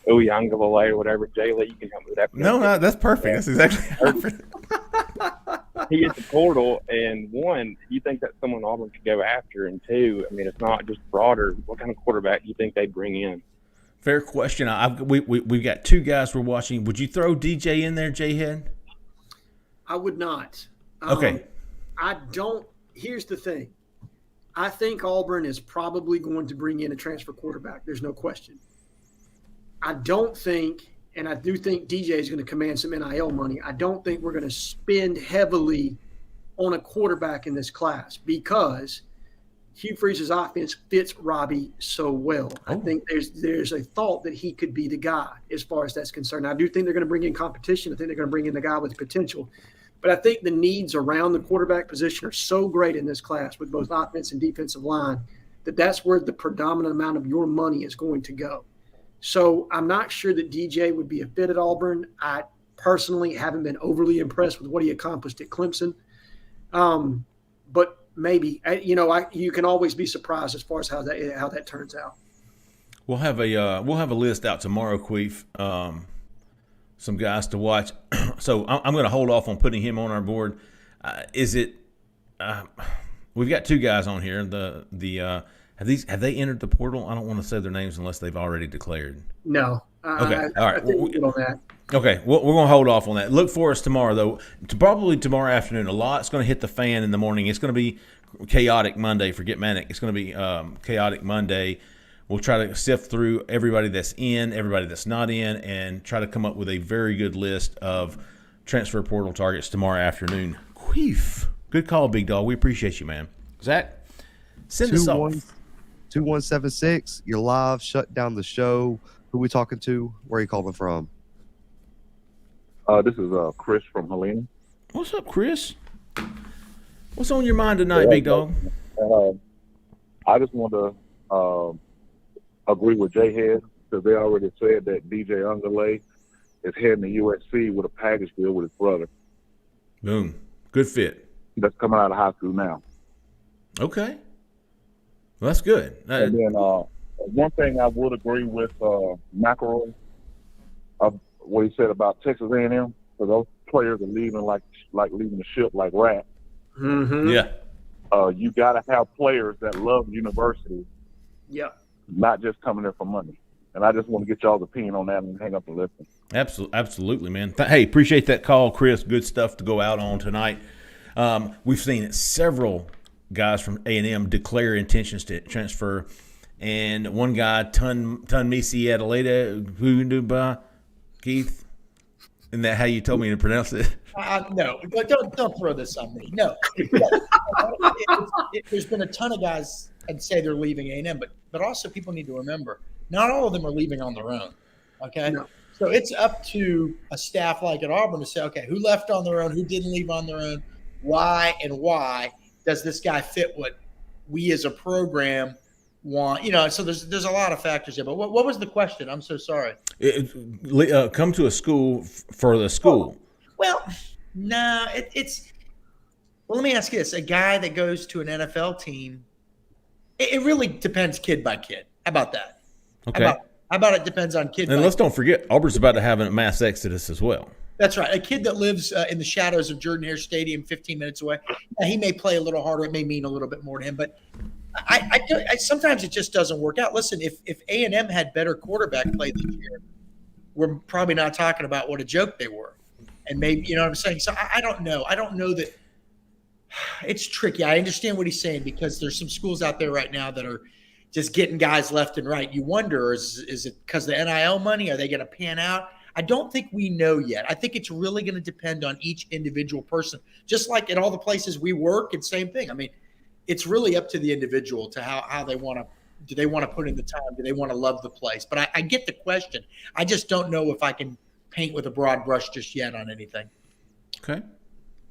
Uyunglele or whatever, Jay Lee, you can help me with that. No, that's perfect. That's exactly perfect. He hit the portal, and one, do you think that's someone Auburn could go after? And two, I mean, it's not just broader. What kind of quarterback do you think they'd bring in? Fair question. We've got two guys we're watching. Would you throw DJ in there, Jhead? I would not. Okay. I don't. Here's the thing. I think Auburn is probably going to bring in a transfer quarterback. There's no question. I don't think, and I do think DJ is going to command some NIL money. I don't think we're going to spend heavily on a quarterback in this class because Hugh Freeze's offense fits Robbie so well. I think there's a thought that he could be the guy as far as that's concerned. I do think they're going to bring in competition. I think they're going to bring in the guy with potential. But I think the needs around the quarterback position are so great in this class with both offense and defensive line that that's where the predominant amount of your money is going to go. So I'm not sure that DJ would be a fit at Auburn. I personally haven't been overly impressed with what he accomplished at Clemson. But maybe, you can always be surprised as far as how that turns out. We'll have a list out tomorrow, Queef. Some guys to watch. So I'm going to hold off on putting him on our board. We've got two guys on here. Have they entered the portal? I don't want to say their names unless they've already declared. No. Okay. All right. I think we're good on that. Okay. We're going to hold off on that. Look for us tomorrow, though. Probably tomorrow afternoon. A lot's going to hit the fan in the morning. It's going to be chaotic Monday. Forget Manic. It's going to be chaotic Monday. We'll try to sift through everybody that's in, everybody that's not in, and try to come up with a very good list of transfer portal targets tomorrow afternoon. Queef. Good call, Big Dog. We appreciate you, man. Zach, send us off. 2176, you're live. Shut down the show. Who we talking to? Where are you calling from? This is Chris from Helena. What's up, Chris? What's on your mind tonight, Big Dog? I just want to agree with Jhead because they already said that DJ Ungale is heading to USC with a package deal with his brother. Boom. Good fit. That's coming out of high school now. Okay. Well, that's good. And then one thing I would agree with McElroy, what he said about Texas A&M, because those players are leaving like leaving the ship like rats. Mm-hmm. Yeah. You got to have players that love university. Yeah. Not just coming there for money. And I just want to get y'all's opinion on that and hang up and listen. Absolutely, man. Hey, appreciate that call, Chris. Good stuff to go out on tonight. We've seen several guys from A&M declare intentions to transfer, and one guy, Tunmisi Adelaide, who knew by Keith. Isn't that how you told me to pronounce it? No, don't throw this on me. No, there's been a ton of guys I'd say they're leaving A&M, but also people need to remember not all of them are leaving on their own. Okay, No. So it's up to a staff like at Auburn to say, okay, who left on their own, who didn't leave on their own, why does this guy fit what we as a program want? So there's a lot of factors there. But what was the question? I'm so sorry. Come to a school for the school. Well, no, it's. Well, let me ask you this: a guy that goes to an NFL team, it really depends kid by kid. How about that? Okay. How about it depends on kid? And let's don't forget, Auburn's about to have a mass exodus as well. That's right. A kid that lives in the shadows of Jordan-Hare Stadium, 15 minutes away, he may play a little harder. It may mean a little bit more to him, but I sometimes it just doesn't work out. Listen, if A&M had better quarterback play this year, we're probably not talking about what a joke they were. And maybe, you know what I'm saying? So I don't know. I don't know that it's tricky. I understand what he's saying because there's some schools out there right now that are just getting guys left and right. You wonder, is it because of the NIL money? Are they going to pan out? I don't think we know yet. I think it's really going to depend on each individual person, just like at all the places we work and same thing. I mean, it's really up to the individual to how they want to. Do they want to put in the time? Do they want to love the place? But I get the question. I just don't know if I can paint with a broad brush just yet on anything. Okay.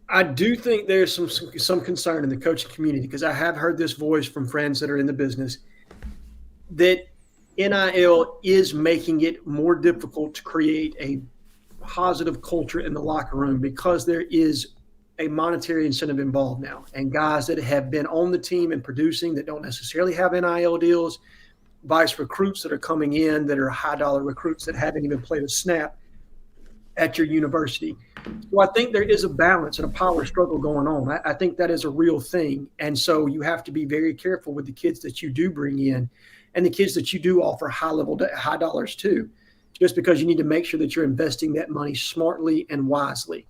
I do think there's some concern in the coaching community because I have heard this voice from friends that are in the business that NIL is making it more difficult to create a positive culture in the locker room because there is a monetary incentive involved now. And guys that have been on the team and producing that don't necessarily have NIL deals, vice recruits that are coming in that are high-dollar recruits that haven't even played a snap at your university. So I think there is a balance and a power struggle going on. I think that is a real thing. And so you have to be very careful with the kids that you do bring in and the kids that you do offer high dollars to, just because you need to make sure that you're investing that money smartly and wisely.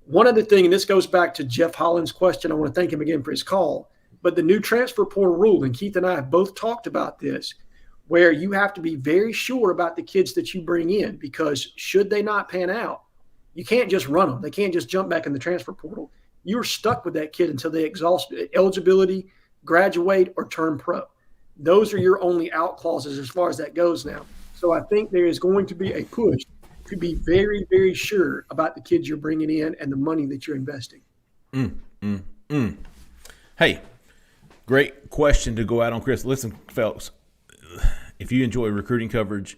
One other thing, and this goes back to Jeff Holland's question, I want to thank him again for his call, but the new transfer portal rule, and Keith and I have both talked about this, where you have to be very sure about the kids that you bring in, because should they not pan out, you can't just run them. They can't just jump back in the transfer portal. You're stuck with that kid until they exhaust eligibility, graduate, or turn pro. Those are your only out clauses as far as that goes now. So I think there is going to be a push to be very, very sure about the kids you're bringing in and the money that you're investing. Hey, great question to go out on, Chris. Listen, folks, if you enjoy recruiting coverage,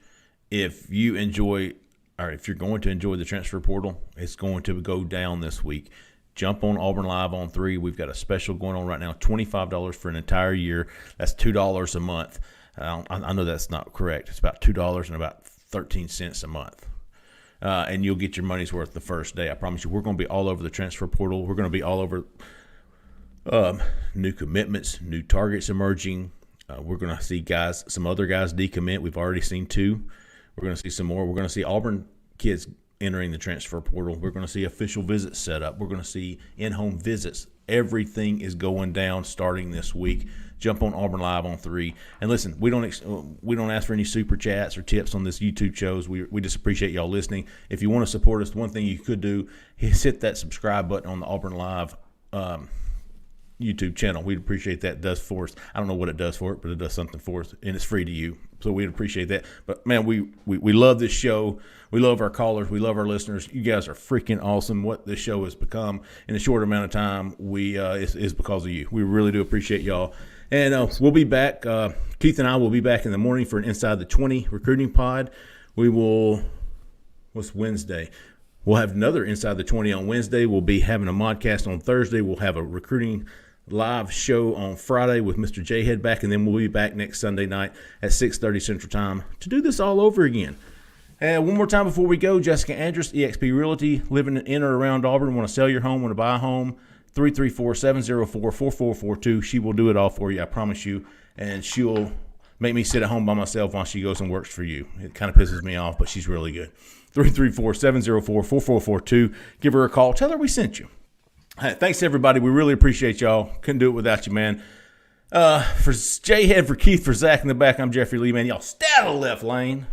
if you're going to enjoy the transfer portal, it's going to go down this week. jump on Auburn Live on 3. We've got a special going on right now, $25 for an entire year. That's $2 a month. I know that's not correct. It's about $2 and about 13 cents a month. And you'll get your money's worth the first day. I promise you, we're going to be all over the transfer portal. We're going to be all over new commitments, new targets emerging. We're going to see some other guys decommit. We've already seen 2. We're going to see some more. We're going to see Auburn kids entering the transfer portal. We're going to see official visits set up. We're going to see in-home visits. Everything is going down starting this week. Jump on Auburn Live on 3. And listen, we don't ask for any super chats or tips on this YouTube shows. We just appreciate y'all listening. If you want to support us, one thing you could do is hit that subscribe button on the Auburn Live YouTube channel. We'd appreciate that. It does for us. I don't know what it does for it, but it does something for us, and it's free to you. So we'd appreciate that. But, man, we love this show. We love our callers. We love our listeners. You guys are freaking awesome. What this show has become in a short amount of time is because of you. We really do appreciate y'all. And we'll be back. Keith and I will be back in the morning for an Inside the 20 recruiting pod. What's Wednesday? We'll have another Inside the 20 on Wednesday. We'll be having a modcast on Thursday. We'll have a recruiting live show on Friday with Mr. Jhead back, and then we'll be back next Sunday night at 6:30 Central Time to do this all over again. And one more time before we go, Jessica Andrus, eXp Realty, living in or around Auburn, want to sell your home, want to buy a home, 334-704-4442. She will do it all for you, I promise you, and she'll make me sit at home by myself while she goes and works for you. It kind of pisses me off, but she's really good. 334-704-4442. Give her a call. Tell her we sent you. Hey, thanks, everybody. We really appreciate y'all. Couldn't do it without you, man. For Jhead, for Keith, for Zach in the back, I'm Jeffrey Lee, man. Y'all stay out of the left lane.